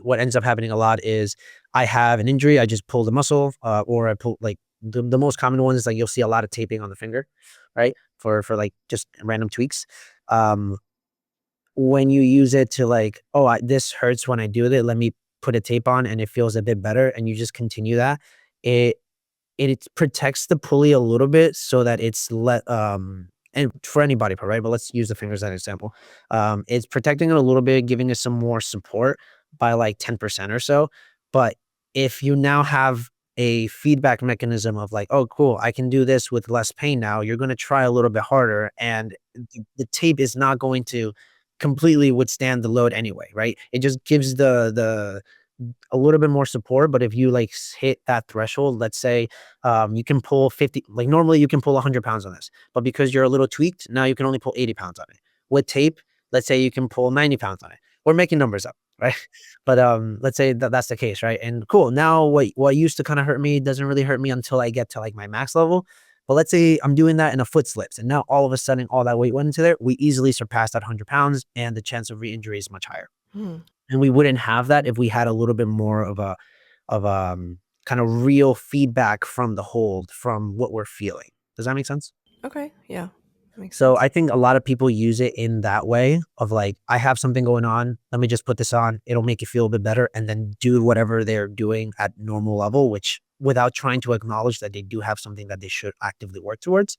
what ends up happening a lot is I have an injury, I just pull the muscle, or I pull like the most common one is like you'll see a lot of taping on the finger, right? For like just random tweaks. Um, when you use it to like, oh, this hurts when I do it, let me put a tape on and it feels a bit better, and you just continue that. It it protects the pulley a little bit so that it's and for any body part, right? But let's use the fingers as an example. It's protecting it a little bit, giving it some more support by like 10% or so. But if you now have a feedback mechanism of like, oh, cool, I can do this with less pain now, you're going to try a little bit harder, and the tape is not going to completely withstand the load anyway, right? It just gives a little bit more support, but if you like hit that threshold, let's say you can pull 50, like normally you can pull 100 pounds on this, but because you're a little tweaked, now you can only pull 80 pounds on it. With tape, let's say you can pull 90 pounds on it. We're making numbers up, right? But let's say that that's the case, right? And cool. Now what used to kind of hurt me doesn't really hurt me until I get to like my max level. But let's say I'm doing that and a foot slips, and now all of a sudden all that weight went into there. We easily surpass that 100 pounds, and the chance of re-injury is much higher. Hmm. And we wouldn't have that if we had a little bit more of a kind of real feedback from the hold, from what we're feeling. Does that make sense? Okay. Yeah. That makes So sense. I think a lot of people use it in that way of like, I have something going on. Let me just put this on. It'll make you feel a bit better, and then do whatever they're doing at normal level, which without trying to acknowledge that they do have something that they should actively work towards.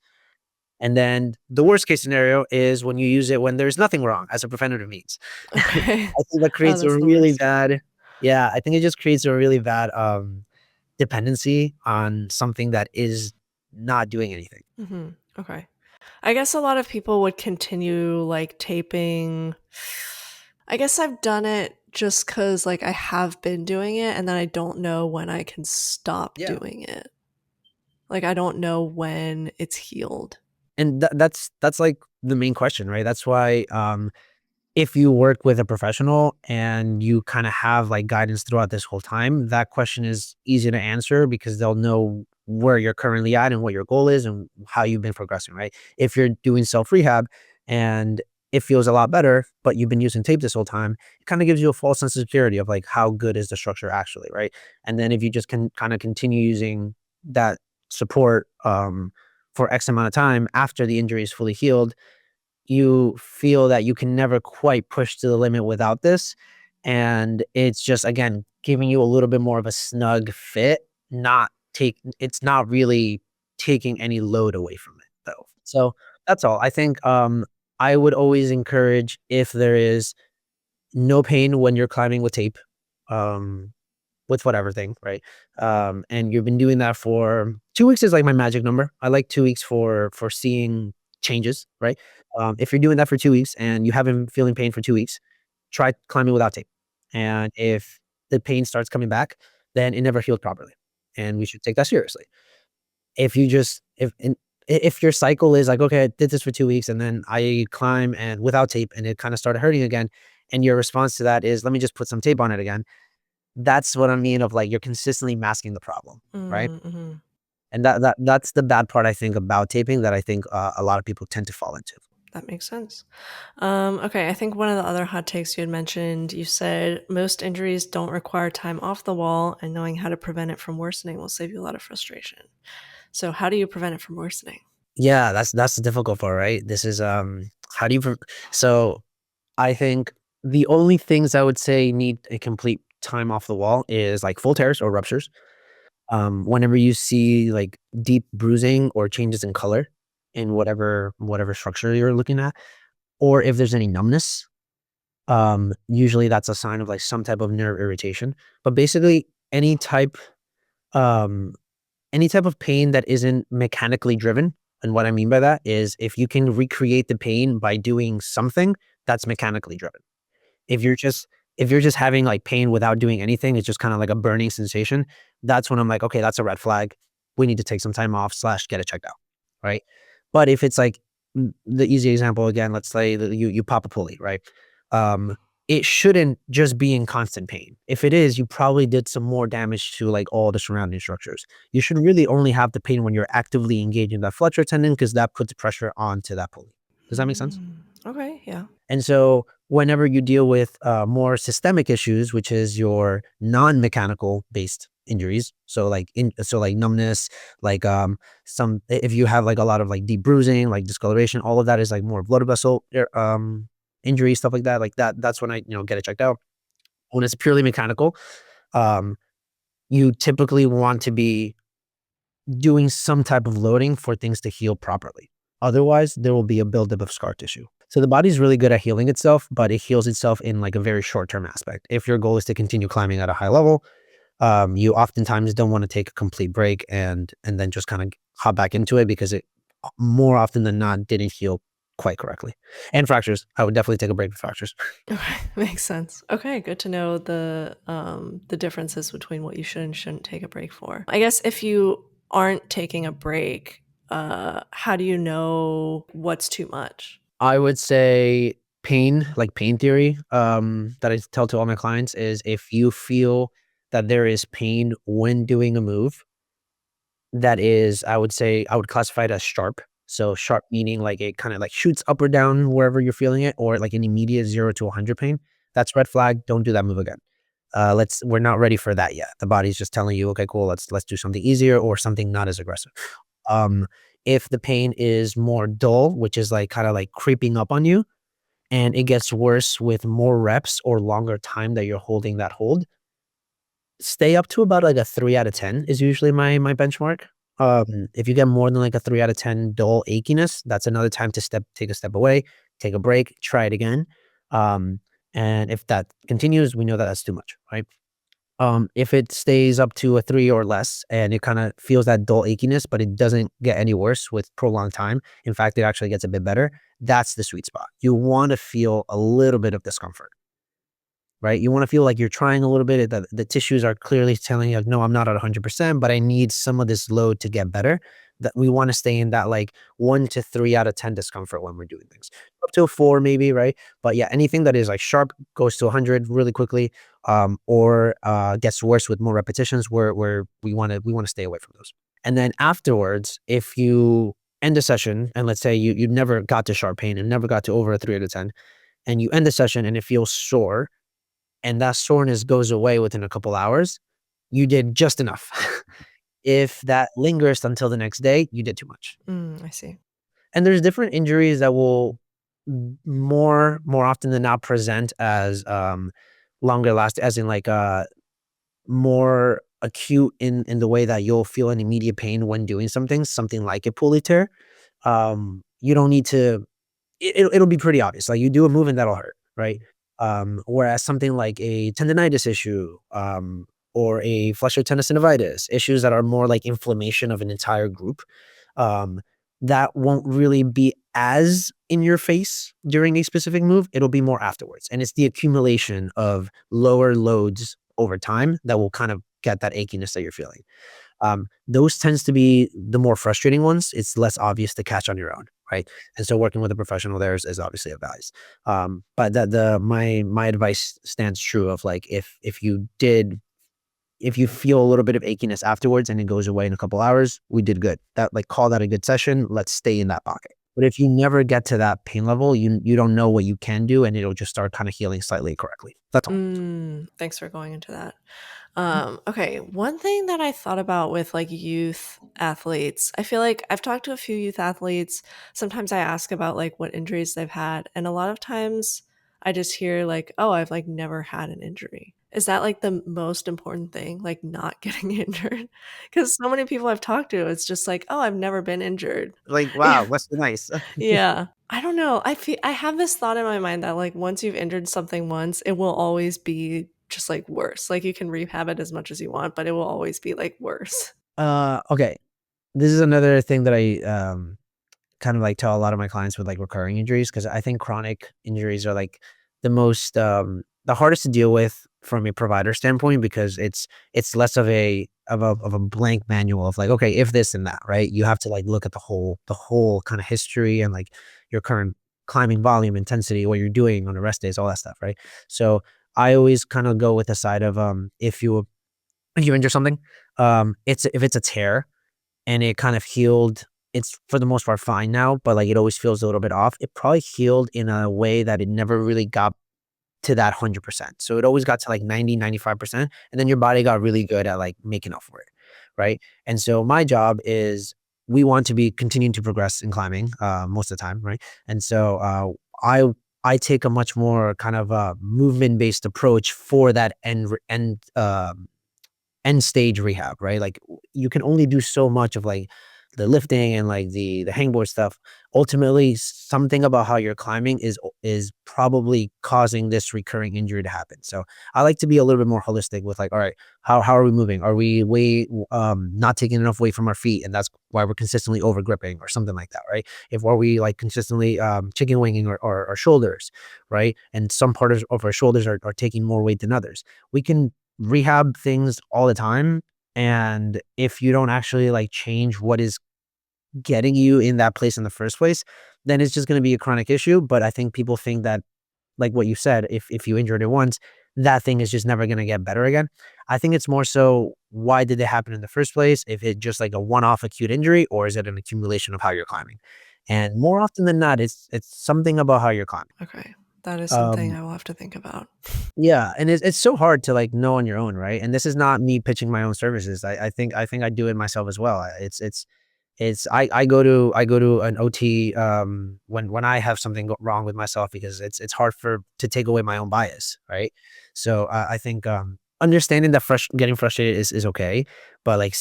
And then the worst case scenario is when you use it when there's nothing wrong as a preventative means. Okay. I think that Oh, creates a that's the really worst. bad, yeah, I think it just creates a really bad dependency on something that is not doing anything. Hmm. Okay. I guess a lot of people would continue like taping. I guess I've done it just because like I have been doing it and then I don't know when I can stop Yeah. doing it. Like I don't know when it's healed. And that's like the main question, right? That's why if you work with a professional and you kind of have like guidance throughout this whole time, that question is easy to answer because they'll know where you're currently at and what your goal is and how you've been progressing, right? If you're doing self rehab and it feels a lot better, but you've been using tape this whole time, it kind of gives you a false sense of security of like how good is the structure actually, right? And then if you just can kind of continue using that support for X amount of time after the injury is fully healed, you feel that you can never quite push to the limit without this. And it's just, again, giving you a little bit more of a snug fit, it's not really taking any load away from it though. So that's all. I think I would always encourage if there is no pain when you're climbing with tape. Um with whatever thing, right? And you've been doing that for 2 weeks is like my magic number. I like 2 weeks for seeing changes, right? If you're doing that for 2 weeks and you haven't been feeling pain for 2 weeks, try climbing without tape. And if the pain starts coming back, then it never healed properly, and we should take that seriously. If you just if your cycle is like, okay, I did this for 2 weeks and then I climb and without tape and it kind of started hurting again, and your response to that is, let me just put some tape on it again, that's what I mean of like you're consistently masking the problem, right? Mm-hmm. And that's the bad part I think about taping that I think a lot of people tend to fall into. That makes sense. Okay, I think one of the other hot takes you had mentioned, you said most injuries don't require time off the wall, and knowing how to prevent it from worsening will save you a lot of frustration. So, how do you prevent it from worsening? Yeah, that's the difficult part, right? This is how do you so I think the only things I would say need a complete time off the wall is like full tears or ruptures. Whenever you see like deep bruising or changes in color in whatever structure you're looking at, or if there's any numbness, usually that's a sign of like some type of nerve irritation. But basically um any type of pain that isn't mechanically driven. And what I mean by that is if you can recreate the pain by doing something that's mechanically driven. If you're just if you're just having, like, pain without doing anything, it's just kinda like a burning sensation, that's when I'm like, "Okay, that's a red flag. We need to take some time off slash get it checked out," right? But if it's like the easy example again, let's say that you pop a pulley, right? Um, it shouldn't just be in constant pain. If it is, you probably did some more damage to, like, all the surrounding structures. You should really only have the pain when you're actively engaging that flexor tendon because that puts pressure onto that pulley. Does that make sense? Mm, okay, yeah. And so whenever you deal with more systemic issues, which is your non-mechanical based injuries, so like numbness, like if you have like a lot of like deep bruising, like discoloration, all of that is like more blood vessel injury, stuff like that. That's when I get it checked out. When it's purely mechanical, um, you typically want to be doing some type of loading for things to heal properly. Otherwise, there will be a buildup of scar tissue. So the body's really good at healing itself, but it heals itself in like a very short-term aspect. If your goal is to continue climbing at a high level, you oftentimes don't want to take a complete break and then just kind of hop back into it because it more often than not didn't heal quite correctly. And fractures, I would definitely take a break for fractures. Okay, makes sense. Okay, good to know the differences between what you should and shouldn't take a break for. I guess if you aren't taking a break, how do you know what's too much? I would say pain, like pain theory, that I tell to all my clients is if you feel that there is pain when doing a move, that is, I would say, I would classify it as sharp. So sharp meaning like it kind of like shoots up or down wherever you're feeling it, or like an immediate 0 to 100 pain. That's red flag. Don't do that move again. We're not ready for that yet. The body's just telling you, okay, cool, let's do something easier or something not as aggressive. Um, if the pain is more dull, which is like kind of like creeping up on you, and it gets worse with more reps or longer time that you're holding that hold, stay up to about like a 3 out of 10 is usually my benchmark. If you get more than like a 3 out of 10 dull achiness, that's another time to take a step away, take a break, try it again. Um, and if that continues, we know that that's too much, right? If it stays up to a 3 or less and it kind of feels that dull achiness, but it doesn't get any worse with prolonged time. In fact, it actually gets a bit better. That's the sweet spot. You want to feel a little bit of discomfort, right? You want to feel like you're trying a little bit. The tissues are clearly telling you, like, no, I'm not at 100%, but I need some of this load to get better. That we want to stay in that like 1 to 3 out of 10 discomfort when we're doing things. Up to a 4 maybe, right? But yeah, anything that is like sharp goes to 100 really quickly, or gets worse with more repetitions where we want to stay away from those. And then afterwards, if you end a session and let's say you never got to sharp pain and never got to over a 3 out of 10, and you end the session and it feels sore, and that soreness goes away within a couple hours, you did just enough. If that lingers until the next day, you did too much. I see. And there's different injuries that will more often than not present as longer last, as in like more acute in the way that you'll feel an immediate pain when doing something like a pulley tear. You don't need to it'll be pretty obvious. Like you do a move and that'll hurt, right? Whereas something like a tendonitis issue, or a flexor tendinosynovitis, issues that are more like inflammation of an entire group, um, that won't really be as in your face during a specific move. It'll be more afterwards. And it's the accumulation of lower loads over time that will kind of get that achiness that you're feeling. Those tends to be the more frustrating ones. It's less obvious to catch on your own, right? And so working with a professional there is obviously advised. But that my advice stands true of like if you feel a little bit of achiness afterwards and it goes away in a couple hours, we did good. That like call that a good session. Let's stay in that pocket. But if you never get to that pain level, you don't know what you can do, and it'll just start kind of healing slightly correctly. That's all. Thanks for going into that. Okay, one thing that I thought about with like youth athletes, I feel like I've talked to a few youth athletes. Sometimes I ask about like what injuries they've had, and a lot of times I just hear like, "Oh, I've like never had an injury." Is that like the most important thing, like not getting injured? Because so many people I've talked to, it's just like, "Oh, I've never been injured." Like, wow, what's the nice? Yeah. I don't know. I have this thought in my mind that like once you've injured something once, it will always be just like worse. Like you can rehab it as much as you want, but it will always be like worse. Okay. This is another thing that I kind of like tell a lot of my clients with like recurring injuries, because I think chronic injuries are like the hardest to deal with from a provider standpoint, because it's less of a blank manual of like, okay, if this and that, right? You have to like look at the whole kind of history and like your current climbing volume, intensity, what you're doing on the rest days, all that stuff, right? So I always kind of go with the side of if you injure something, if it's a tear and it kind of healed, it's for the most part fine now, but like it always feels a little bit off. It probably healed in a way that it never really got to that 100%. So it always got to like 90, 95%. And then your body got really good at like making up for it. Right. And so my job is we want to be continuing to progress in climbing most of the time. Right. And so I take a much more kind of movement based approach for that end stage rehab, right? Like you can only do so much of like the lifting and like the hangboard stuff, ultimately something about how you're climbing is probably causing this recurring injury to happen. So I like to be a little bit more holistic with like, all right, how are we moving? Are we not taking enough weight from our feet, and that's why we're consistently over gripping or something like that, right? If are we like consistently chicken winging our shoulders, right? And some parts of our shoulders are taking more weight than others. We can rehab things all the time, and if you don't actually like change what is getting you in that place in the first place, then it's just going to be a chronic issue. But I think people think that, like what you said, if you injured it once, that thing is just never going to get better again. I think it's more so, why did it happen in the first place? If it just like a one-off acute injury, or is it an accumulation of how you're climbing? And more often than not, it's something about how you're climbing. Okay. That is something Um, I will have to think about. yeah, and it's so hard to like know on your own, right? And this is not me pitching my own services. I think I do it myself as well. I go to an OT when I have something wrong with myself, because it's hard to take away my own bias, right? So I think understanding that getting frustrated is okay, but like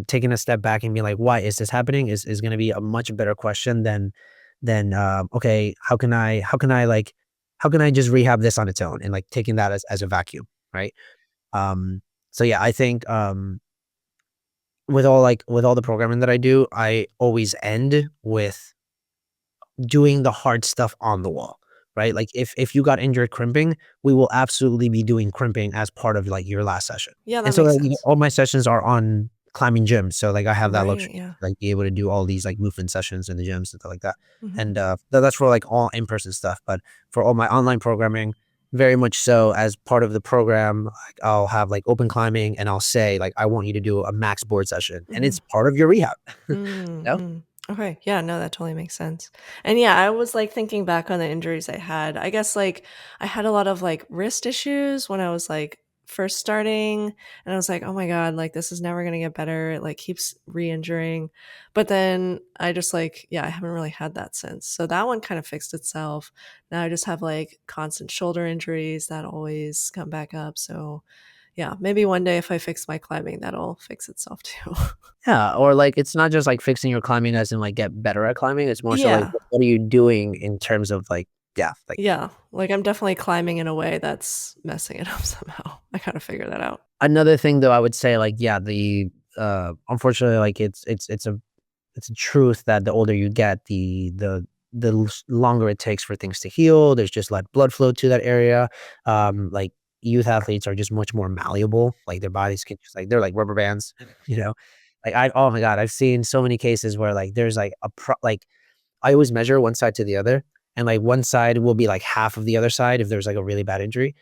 taking a step back and being like, why is this happening, is going to be a much better question than okay, how can I just rehab this on its own, and like taking that as a vacuum, right? Um, so yeah, I think with all the programming that I do, I always end with doing the hard stuff on the wall, right? Like if you got injured crimping, we will absolutely be doing crimping as part of like your last session. Yeah, And that so makes like, sense. all my sessions are on climbing gyms. So like I have that Right. luxury Yeah. to like be able to do all these like movement sessions in the gyms and stuff like that. Hmm. And that's for like all in-person stuff. But for all my online programming, very much so, as part of the program, like, I'll have like open climbing, and I'll say like, I want you to do a max board session, and Hmm. it's part of your rehab. No. Mhm. Okay. Yeah, no, that totally makes sense. And yeah, I was like thinking back on the injuries I had. I guess like I had a lot of like wrist issues when I was like first starting, and I was like, "Oh my god, like this is never going to get better." It like keeps re-injuring. But then I just like, yeah, I haven't really had that since. So that one kind of fixed itself. Now I just have like constant shoulder injuries that always come back up. So, yeah, maybe one day if I fix my climbing, that'll fix itself too. Yeah, or like it's not just like fixing your climbing as in like get better at climbing. It's more so like, Yeah. what are you doing in terms of like, yeah, like Yeah, like, I'm definitely climbing in a way that's messing it up somehow. I gotta figure that out. another thing though, I would say like, yeah, the unfortunately, like it's a truth that the older you get, the longer it takes for things to heal. There's just like blood flow to that area. Like youth athletes are just much more malleable. Like their bodies can just like, they're like rubber bands, you know. Like oh my god, I've seen so many cases where like there's like like I always measure one side to the other, and like one side will be like half of the other side if there's like a really bad injury,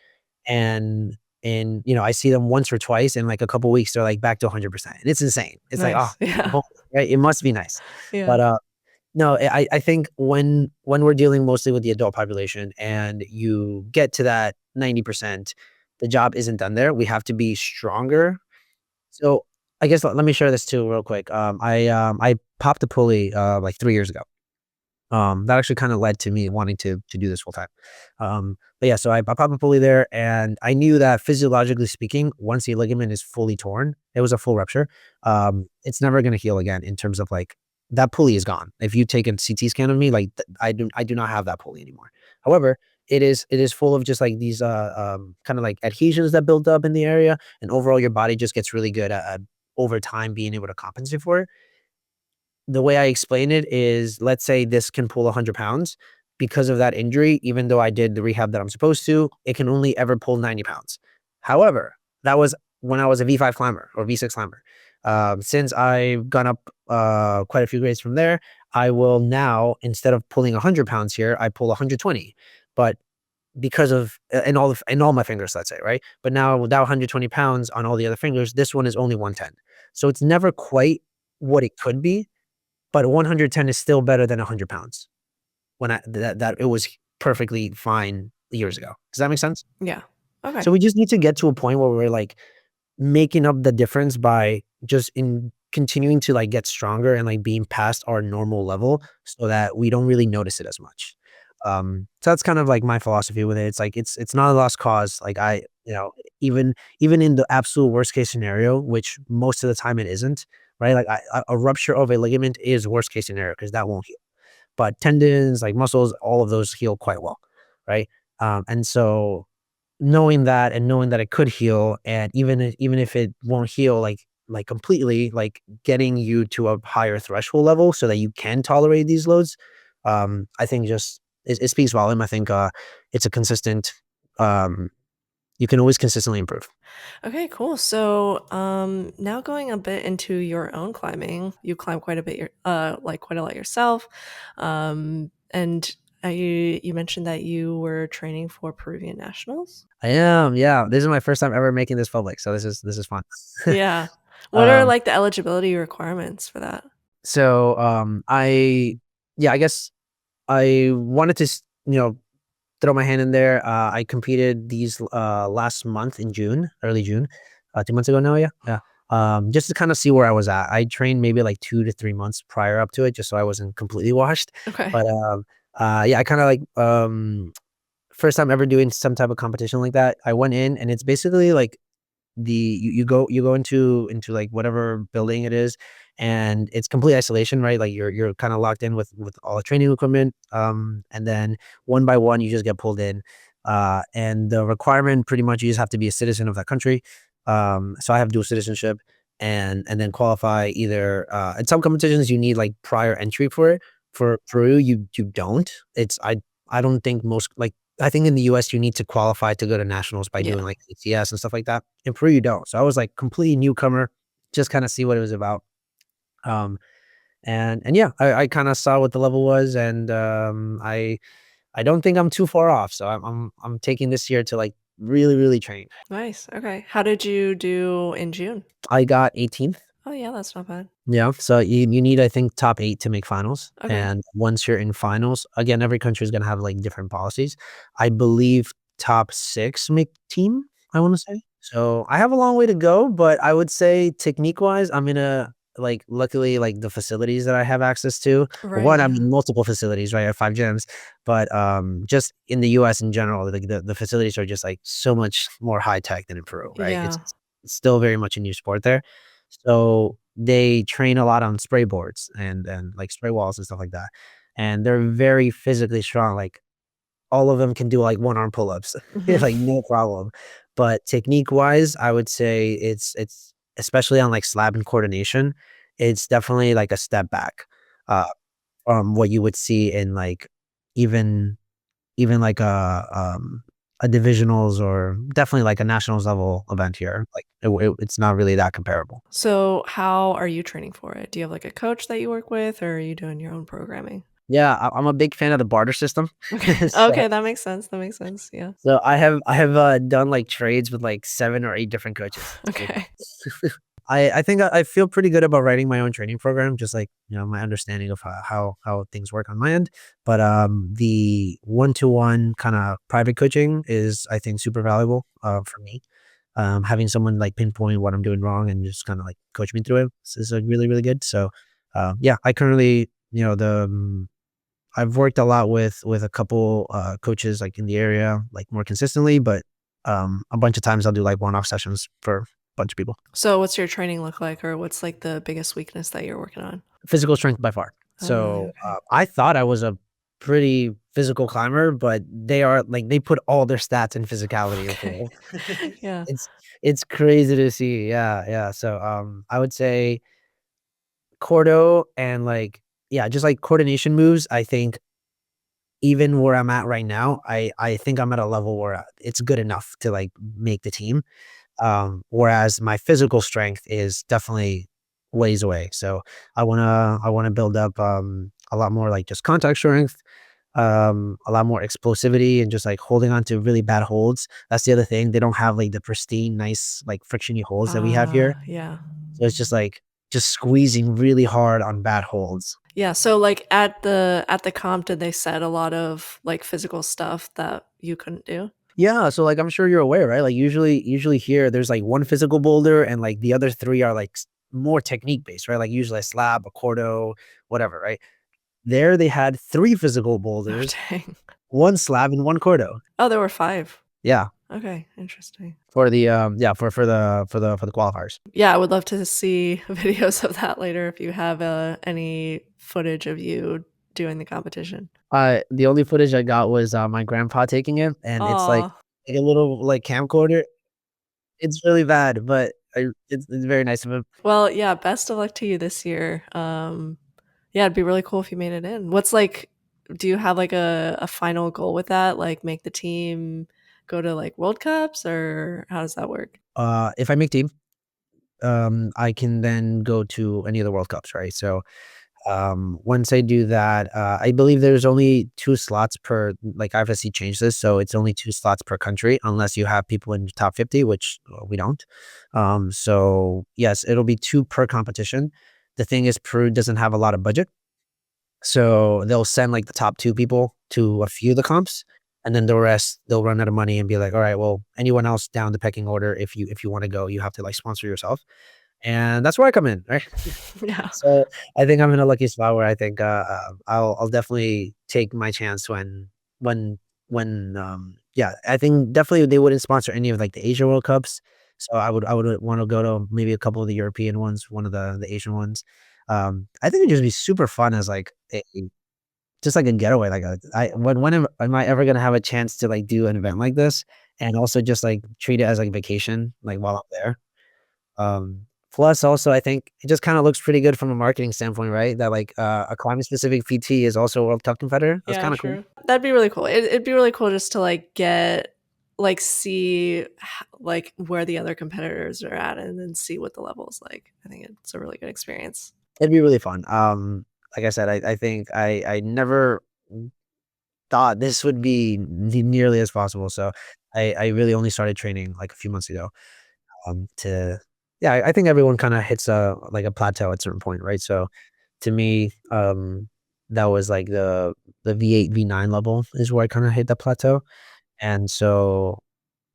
and I see them once or twice, and like a couple weeks they're like back to 100%. And it's insane. It's like, oh, Nice. Yeah. right? It must be nice. Yeah. But no, I think when we're dealing mostly with the adult population, and you get to that 90%, the job isn't done there. We have to be stronger. So I guess let me share this too real quick. I popped a pulley like 3 years ago. That actually kind of led to me wanting to do this full time. But yeah, so I popped a pulley there, and I knew that physiologically speaking, once the ligament is fully torn, it was a full rupture. It's never going to heal again, in terms of like, that pulley is gone. If you take a CT scan of me, like I do not have that pulley anymore. However, it is full of just like these kind of like adhesions that build up in the area, and overall your body just gets really good at over time being able to compensate for it. The way I explain it is, let's say this can pull 100 pounds. Because of that injury, even though I did the rehab that I'm supposed to, it can only ever pull 90 pounds. However, that was when I was a V5 climber or V6 climber. Since I've gone up quite a few grades from there, I will now, instead of pulling 100 pounds here, I pull 120. But because of in all my fingers, let's say, right? But now without 120 pounds on all the other fingers, this one is only 110. So it's never quite what it could be, but 110 is still better than 100 pounds, when that it was perfectly fine years ago. Does that make sense? Yeah. Okay. So we just need to get to a point where we're like making up the difference by just in continuing to like get stronger, and like being past our normal level, so that we don't really notice it as much. So that's kind of like my philosophy with it. It's like it's not a lost cause. Like even in the absolute worst case scenario, which most of the time it isn't, right? Like a rupture of a ligament is worst case scenario because that won't heal. But tendons, like muscles, all of those heal quite well, right? And so knowing that and knowing that it could heal, and even if it won't heal like completely, like getting you to a higher threshold level so that you can tolerate these loads, I think just it speaks volume. I think it's a consistent. Um, you can always consistently improve. Okay, cool. So, now going a bit into your own climbing, you climb quite a bit, like quite a lot yourself, and you mentioned that you were training for Peruvian nationals. I am, yeah. This is my first time ever making this public, so this is fun. Yeah. What are um, like the eligibility requirements for that? so yeah, I guess I wanted to throw my hand in there. I competed these last month in June, early June, 2 months ago now. Yeah, yeah. Just to kind of see where I was at. I trained maybe like 2 to 3 months prior up to it, just so I wasn't completely washed. Okay. But yeah, I kind of like first time ever doing some type of competition like that. I went in, and it's basically like you go into like whatever building it is, and it's complete isolation, right? Like you're kind of locked in with all the training equipment, and then one by one you just get pulled in, and the requirement pretty much you just have to be a citizen of that country. So I have dual citizenship, and then qualify either in some competitions you need like prior entry for it. For Peru you don't. I don't think most, like, I think in the US, you need to qualify to go to nationals by Yeah. doing, like, ATS and stuff like that. In Peru, you don't. So I was, like, completely newcomer, just kinda see what it was about. Um, and yeah, I kinda saw what the level was, and, I don't think I'm too far off, so I'm taking this year to, like, really, really train. Nice. Okay. How did you do in June? I got 18th. Oh, yeah, that's not bad. Yeah, so you need, I think, top 8 to make finals, Okay. and once you're in finals, again, every country is gonna have, like, different policies. I believe top 6 make team, I wanna say. So, I have a long way to go, but I would say technique-wise, I'm in a like, luckily, like, the facilities that I have access to, well, Right. 1, I'm Yeah. in multiple facilities, right? I have 5 gyms, but, just in the US in general, like, the facilities are just, like, so much more high tech than in Peru, right? Yeah. It's still very much a new sport there. So they train a lot on spray boards and like spray walls and stuff like that. And they're very physically strong. Like all of them can do like one arm pull ups, Mhm. like no problem. But technique wise, I would say it's especially on like slab and coordination, it's definitely like a step back uh, from what you would see in like even even like a divisionals or definitely like a nationals level event here. Like it's not really that comparable. So, how are you training for it? Do you have like a coach that you work with, or are you doing your own programming? Yeah, I'm a big fan of the barter system. Okay. So Okay, that makes sense. That makes sense. Yeah. so I have, done, like, trades with, like, 7 or 8 different coaches. It's pretty Okay. fun. I think I feel pretty good about writing my own training program, just, like, my understanding of how things work on my end, but, the one-to-one kinda private coaching is, I think, super valuable, for me. Having someone, like, pinpoint what I'm doing wrong and just kinda, like, coach me through it is, like, really, really good, so, yeah, I currently, I've worked a lot with a couple, coaches, like, in the area, like, more consistently, but, a bunch of times I'll do, like, one-off sessions for a bunch of people. So, what's your training look like, or what's like the biggest weakness that you're working on? Physical strength by far. Oh, really? So, Okay. I thought I was a pretty physical climber, but they are like, they put all their stats in physicality into Okay. it. Yeah. It's it's crazy to see. Yeah, yeah. So, I would say Cordo and, like, yeah, just, like, coordination moves, I think even where I'm at right now, I think I'm at a level where it's good enough to, like, make the team, whereas my physical strength is definitely ways away, so I wanna build up, a lot more, like, just contact strength, a lot more explosivity and just, like, holding on to really bad holds. That's the other thing, they don't have, like, the pristine, nice, like, friction-y holds that we have here, Yeah. so it's just, like, just squeezing really hard on bad holds. Yeah, so, like, at the comp, did they set a lot of, like, physical stuff that you couldn't do? Yeah, so, like, I'm sure you're aware, right? Like, usually here, there's, like, 1 physical boulder and, like, the other 3 are, like, more technique based, right? Like, usually a slab, a cordo, whatever, right? There, they had 3 physical Oh, boulders, dang. 1 slab, and 1 cordo. Oh, there were 5. Yeah. Okay, interesting. for the yeah for the qualifiers. Yeah, I would love to see videos of that later if you have any footage of you doing the competition. The only footage I got was my grandpa taking it, and it's like Oh, a little like camcorder. It's really bad, but it's very nice of him. well, yeah, best of luck to you this year. Yeah, it'd be really cool if you made it in. What's like, do you have like a final goal with that? Like make the team go to like World Cups or how does that work? If I make team, I can then go to any of the World Cups, right? So once I do that, I believe there's only 2 slots per like, I've obviously changed this, so it's only 2 slots per country unless you have people in the top 50, which, we don't. So, yes, it'll be 2 per competition. The thing is Peru doesn't have a lot of budget, so they'll send, like, the top 2 people to a few of the comps, and then the rest, they'll run out of money and be like, "Alright, well, anyone else down the pecking order, if you wanna go, you have to, like, sponsor yourself." And that's where I come in, right? Yeah. So, I think I'm in a lucky spot where I think, I'll definitely take my chance when yeah, I think definitely they wouldn't sponsor any of, like, the Asia World Cups, so I would wanna go to maybe a couple of the European ones, one of the Asian ones. I think it'd just be super fun as, like, a just like a getaway, like a I when am I ever gonna have a chance to, like, do an event like this and also just, like, treat it as, like, vacation, like, while I'm there? Plus also, I think it just kinda looks pretty good from a marketing standpoint, right? That, like, a climate specific PT is also a World Cup competitor. That's Yeah, kinda cool. true. That'd be really cool. It'd be really cool just to like get like see like where the other competitors are at and then see what the level is like. I think it's a really good experience. It'd be really fun. Like I said, I think I never thought this would be nearly as possible, so I really only started training, like, a few months ago, to yeah, I think everyone kinda hits like, a plateau at a certain point, right? So, to me, that was, like, the V8, V9 level is where I kinda hit the plateau, and so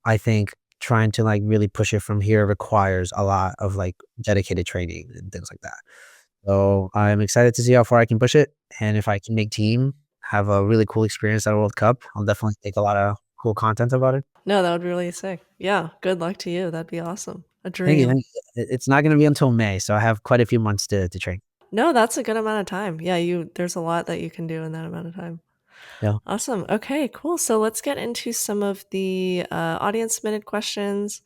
I think trying to, like, really push it from here requires a lot of, like, dedicated training and things like that. So, I'm excited to see how far I can push it, and if I can make team, have a really cool experience at a World Cup, I'll definitely take a lot of cool content about it. No, that would be really sick. Yeah, good luck to you. That'd be awesome. A Thank you, dream. thank you. It's not gonna be until May, so I have quite a few months to train. No, that's a good amount of time. Yeah, you there's a lot that you can do in that amount of time. Yeah. Awesome. Okay, cool. So let's get into some of the audience submitted questions.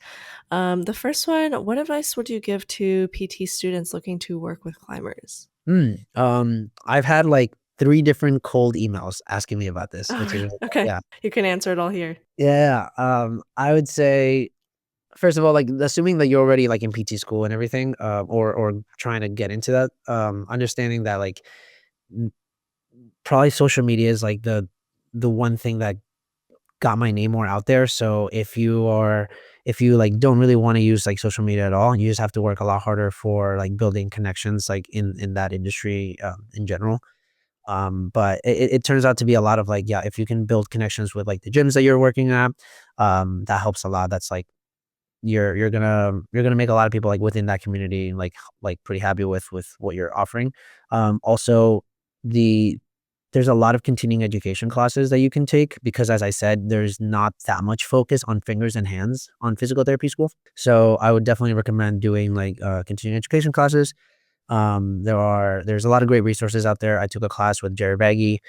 The first one, what advice would you give to PT students looking to work with climbers? I've had, like, 3 different cold emails asking me about this, Oh, which is really? Okay. yeah. You can answer it all here. Yeah, I would say, first of all, like, assuming that you're already, like, in PT school and everything, or trying to get into that, understanding that, like, m probably social media is, like, the one thing that got my name more out there, so if you, like, don't really wanna use, like, social media at all, you just have to work a lot harder for, like, building connections, like, in that industry, in general. But it turns out to be a lot of, like, yeah, if you can build connections with, like, the gyms that you're working at, that helps a lot. That's, like, you're gonna make a lot of people, like, within that community, like, pretty happy with what you're offering. Also, the there's a lot of continuing education classes that you can take because, as I said, there's not that much focus on fingers and hands on physical therapy school. So, I would definitely recommend doing, like, continuing education classes. There's a lot of great resources out there. I took a class with Jerry Baggy.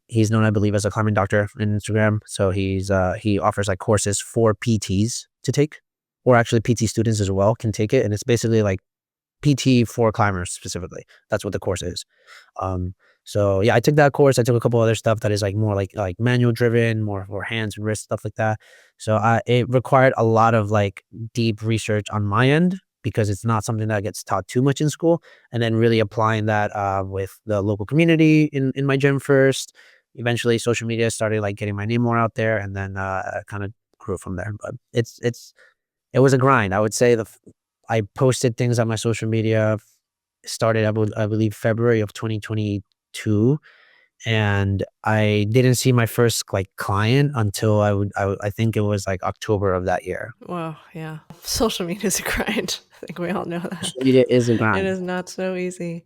He's known, I believe, as a climbing doctor on Instagram. So he offers like courses for PTs to take, or actually PT students as well can take it. And it's basically like PT for climbers specifically. That's what the course is. Um, so yeah, I took that course. I took a couple other stuff that is like more like manual driven, more for hands and wrist stuff like that. So it required a lot of like deep research on my end because it's not something that gets taught too much in school. And then really applying that with the local community in my gym first. Eventually, social media started like getting my name more out there, and then kind of grew from there. But it was a grind. I would say I posted things on my social media, started, I believe, February of 2022, and I didn't see my first, like, client until I think it was, like, October of that year. Wow, yeah. Social media is a grind. I think we all know that. Social media is a It grind. is not so easy.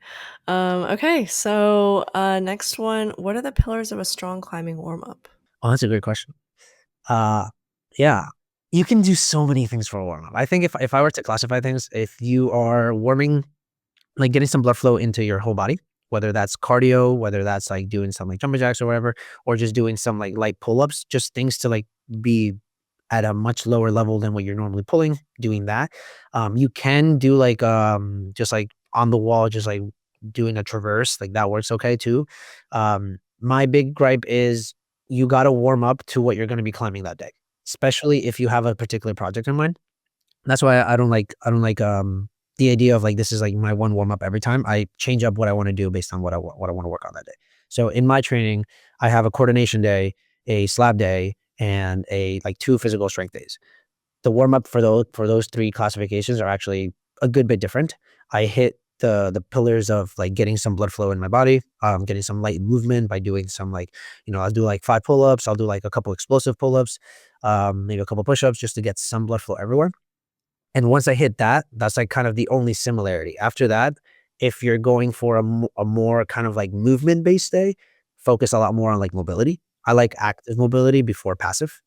Okay, so next one, what are the pillars of a strong climbing warm up? Oh, that's a great question. Uh, Yeah. You can do so many things for a warm up. I think if I were to classify things, if you are warming, like getting some blood flow into your whole body, whether that's cardio, whether that's like doing some like jumping jacks or whatever, or just doing some like light pull ups, just things to like be at a much lower level than what you're normally pulling, doing that. You can do like just like on the wall, just like doing a traverse, like that works okay too. My big gripe is you got to warm up to what you're going to be climbing that day, especially if you have a particular project in mind. That's why I don't like the idea of like this is like my one warm up every time. I change up what I want to do based on what I want to work on that day. So in my training, I have a coordination day, a slab day, and a like 2 physical strength days. The warm up for those 3 classifications are actually a good bit different. I hit the pillars of like getting some blood flow in my body, getting some light movement by doing some like, I'll do like 5 pull ups, I'll do like a couple explosive pull ups, maybe a couple push ups just to get some blood flow everywhere. And once I hit that, that's like kind of the only similarity. After that, if you're going for a more kind of like movement based day, focus a lot more on like mobility. I like active mobility before passive.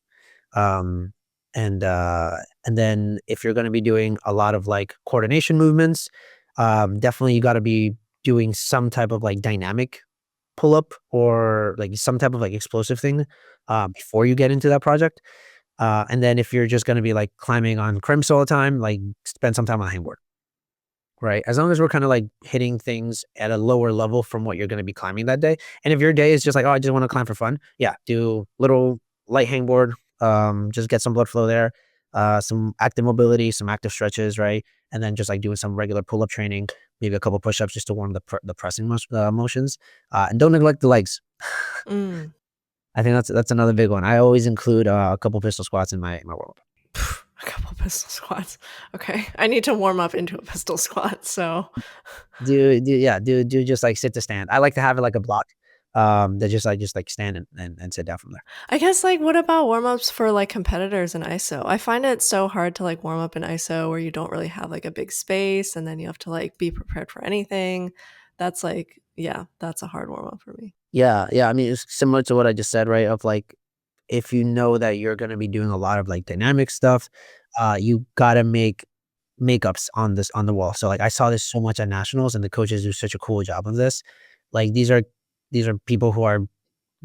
Um, and then if you're going to be doing a lot of like coordination movements, definitely you got to be doing some type of like dynamic pull up or like some type of like explosive thing before you get into that project. And then if you're just going to be like climbing on crimps all the time, like spend some time on a hangboard, right? As long as we're kind of like hitting things at a lower level from what you're going to be climbing that day. And if your day is just like, oh, I just want to climb for fun, yeah, do little light hangboard, just get some blood flow there, some active mobility, some active stretches, right? And then just like doing some regular pull up training, maybe a couple push ups just to warm the pressing motions. And don't neglect the legs. Mm. I think that's another big one. I always include a couple pistol squats in my warm up. A couple pistol squats. Okay. I need to warm up into a pistol squat. So, Do just like sit to stand. I like to have it like a block. That just like stand and sit down from there. I guess, like, what about warm ups for like competitors in ISO? I find it so hard to like warm up in ISO where you don't really have like a big space and then you have to like be prepared for anything. That's like, yeah, that's a hard warm up for me. Yeah, yeah. I mean, it's similar to what I just said, right? Of like, if you know that you're gonna be doing a lot of like dynamic stuff, you gotta make makeups on the wall. So like I saw this so much at nationals, and the coaches do such a cool job of this. Like these are people who are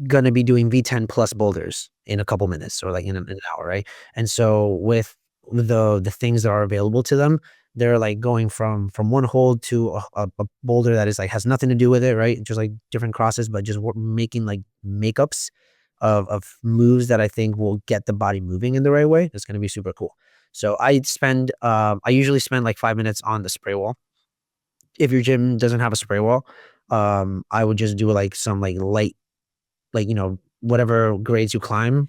gonna be doing V10 plus boulders in a couple minutes or like in an hour, right? And so with the things that are available to them, they're like going from one hold to a boulder that is like has nothing to do with it, right? Just like different crosses, but just making like makeups of moves that I think will get the body moving in the right way. It's gonna be super cool. So I usually spend like 5 minutes on the spray wall. If your gym doesn't have a spray wall, I would just do like some like light, like, whatever grades you climb,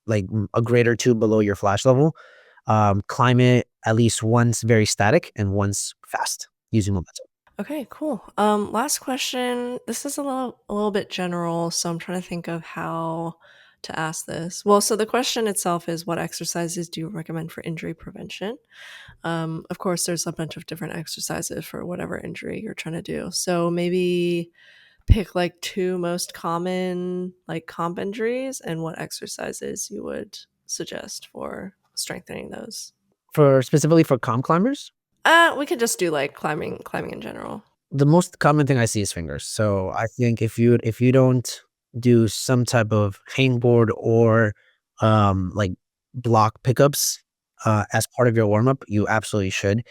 like a grade or two below your flash level, climb it at least once very static and once fast using momentum. Okay, cool. Last question. This is a little bit general, so I'm trying to think of how to ask this. Well, so the question itself is, what exercises do you recommend for injury prevention? Of course, there's a bunch of different exercises for whatever injury you're trying to do. So maybe pick like 2 most common like comp injuries and what exercises you would suggest for strengthening those. For specifically for calm climbers, We could just do like climbing in general. the most common thing I see is fingers. So I think if you don't do some type of hangboard or like block pickups as part of your warm up, you absolutely should.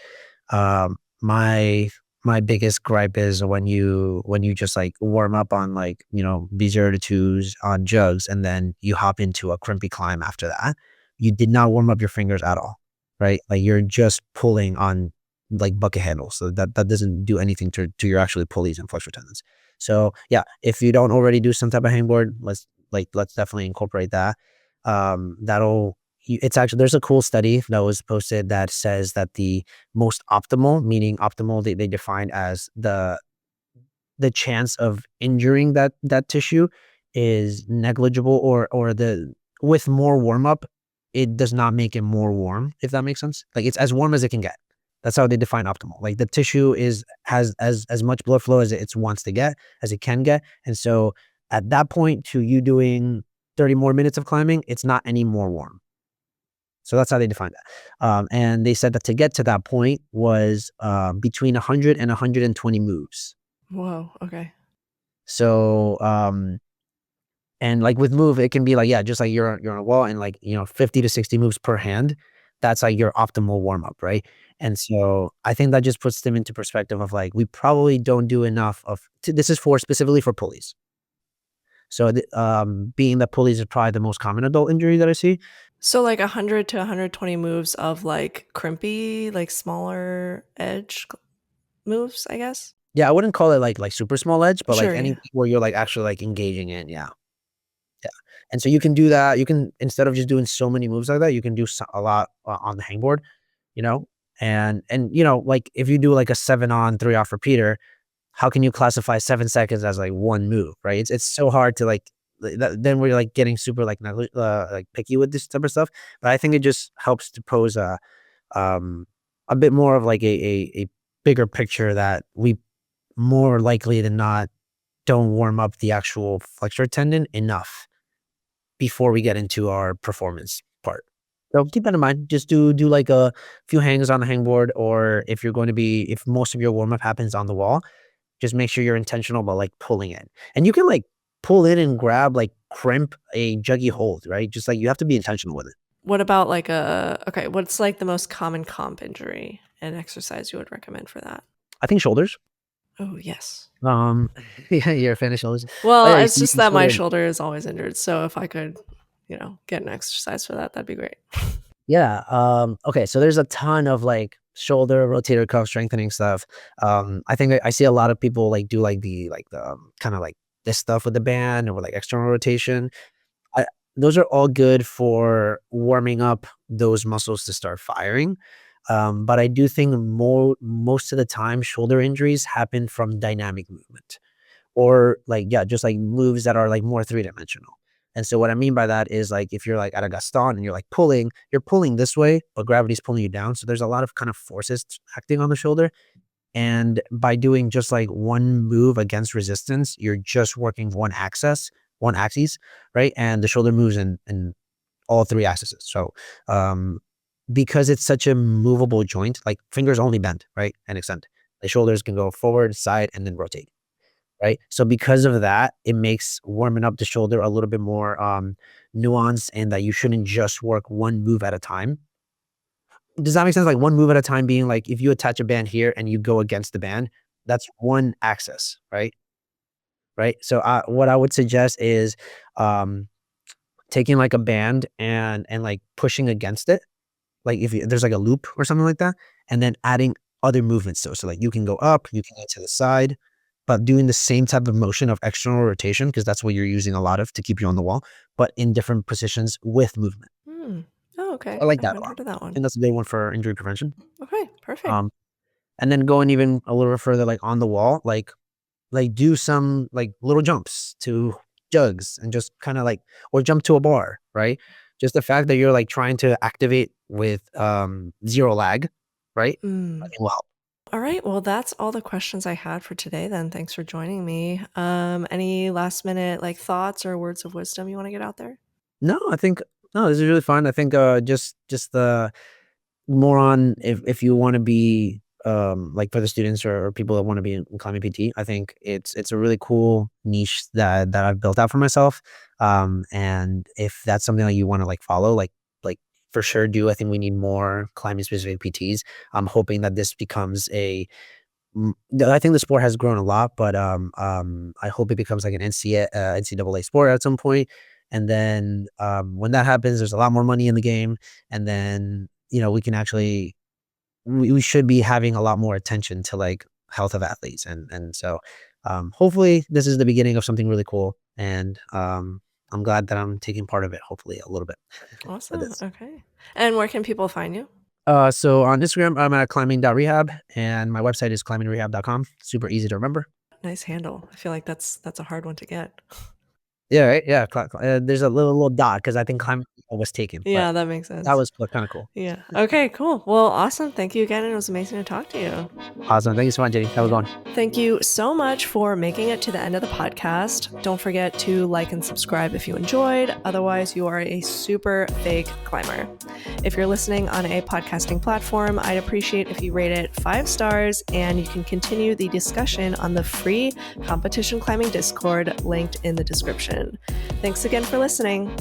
My biggest gripe is when you just like warm up on like, B0 to twos on jugs and then you hop into a crimpy climb after that. You did not warm up your fingers at all, right? Like you're just pulling on like bucket handles. So that doesn't do anything to your actually pulleys and flexor tendons. So yeah, if you don't already do some type of hangboard, let's definitely incorporate that. That'll it's actually there's a cool study that was posted that says that the most optimal, meaning optimal, they define as the chance of injuring that tissue is negligible, or the with more warm up, it does not make it more warm, if that makes sense. Like it's as warm as it can get. That's how they define optimal. Like the tissue has as much blood flow as it wants to get, as it can get. And so at that point to you doing 30 more minutes of climbing, it's not any more warm. So that's how they define that. And they said that to get to that point was between 100 and 120 moves. Whoa. Okay. So and like with move, it can be like, yeah, just like you're on a wall and like, 50 to 60 moves per hand. That's like your optimal warm up, right? And so I think that just puts them into perspective of like, we probably don't do enough this is for specifically for pulleys. So being that pulleys is probably the most common adult injury that I see. So like 100 to 120 moves of like crimpy, like smaller edge moves, I guess. Yeah, I wouldn't call it like super small edge, but like Sure. Yeah. anything where you're like actually like engaging in, yeah. Yeah. And so you can do that. You can, instead of just doing so many moves like that, you can do a lot on the hangboard, you know? And like if you do like a 7 on 3 off repeater, how can you classify 7 seconds as like one move, right? It's so hard to like then we're like getting super like picky with this type of stuff. But I think it just helps to pose a bit more of like a bigger picture that we more likely than not don't warm up the actual flexor tendon enough before we get into our performance part. So keep that in mind. Just do like a few hangs on the hangboard, or if most of your warm up happens on the wall, just make sure you're intentional about like pulling in. And you can like pull in and grab like crimp a juggy hold, right? Just like you have to be intentional with it. What about like what's like the most common comp injury and exercise you would recommend for that? I think shoulders. Oh, yes. Um, yeah, you're a fan of shoulders. Oh Well, yeah, it's just that my shoulder. shoulder is always injured. So if I could, get an exercise for that, that'd be great. Yeah. Okay. So there's a ton of like shoulder, rotator cuff strengthening stuff. I think I see a lot of people like do like the kind of like this stuff with the band or like external rotation. I, those are all good for warming up those muscles to start firing. But I do think most of the time shoulder injuries happen from dynamic movement or like, yeah, just like moves that are like more three-dimensional. And so what I mean by that is like if you're like at a Gaston and you're pulling this way, but gravity's pulling you down. So there's a lot of kind of forces acting on the shoulder. And by doing just like one move against resistance, you're just working one axis, right? And the shoulder moves in all three axes. So because it's such a movable joint, like fingers only bend, right? And extend. The shoulders can go forward, side, and then rotate. Right. So because of that, it makes warming up the shoulder a little bit more nuanced, and that you shouldn't just work one move at a time. Does that make sense? Like one move at a time being like if you attach a band here and you go against the band, that's one axis, right? Right. So what I would suggest is um, taking like a band and like pushing against it. Like if there's like a loop or something like that, and then adding other movements to it. So like you can go up, you can go to the side, but doing the same type of motion of external rotation, because that's what you're using a lot of to keep you on the wall, but in different positions with movement. Hmm. Oh, I okay. like I that a haven't lot. heard of that I one. think that's a big one for injury prevention. Okay, perfect. Um, and then going even a little bit further, like on the wall, like do some like little jumps to jugs and just kind of like, or jump to a bar, right? Just the fact that you're like trying to activate with zero lag, right? I Mm. think will help. All right. Well, that's all the questions I had for today then. Thanks for joining me. Any last minute like thoughts or words of wisdom you want to get out there? No, I think no, this is really fun. I think just the more on if you want to be like for the students or people that want to be in climbing PT, I think it's a really cool niche that I've built out for myself. And if that's something that you want to like follow, like for sure do. I think we need more climbing specific PTs. I'm hoping that this becomes I think the sport has grown a lot, but I hope it becomes like an NCAA sport at some point. And then when that happens, there's a lot more money in the game, and then we can actually we should be having a lot more attention to like health of athletes, and so hopefully this is the beginning of something really cool, and I'm glad that I'm taking part of it. Hopefully a little bit with Awesome. this. Okay. And where can people find you? So on Instagram, I'm at climbing.rehab, and my website is climbingrehab.com. Super easy to remember. Nice handle. I feel like that's a hard one to get. Yeah, right? Yeah, there's a little dot because I think climb was taken, but Yeah, that makes that sense. was kinda cool. Yeah. Okay, cool. Well, awesome. Thank you again. It was amazing to talk to you. Awesome. Thank you so much, Jenny. Have a good Yeah. one. Thank you so much for making it to the end of the podcast. Don't forget to like and subscribe if you enjoyed. Otherwise, you are a super fake climber. If you're listening on a podcasting platform, I'd appreciate if you rate it 5 stars, and you can continue the discussion on the free competition climbing Discord linked in the description. Thanks again for listening.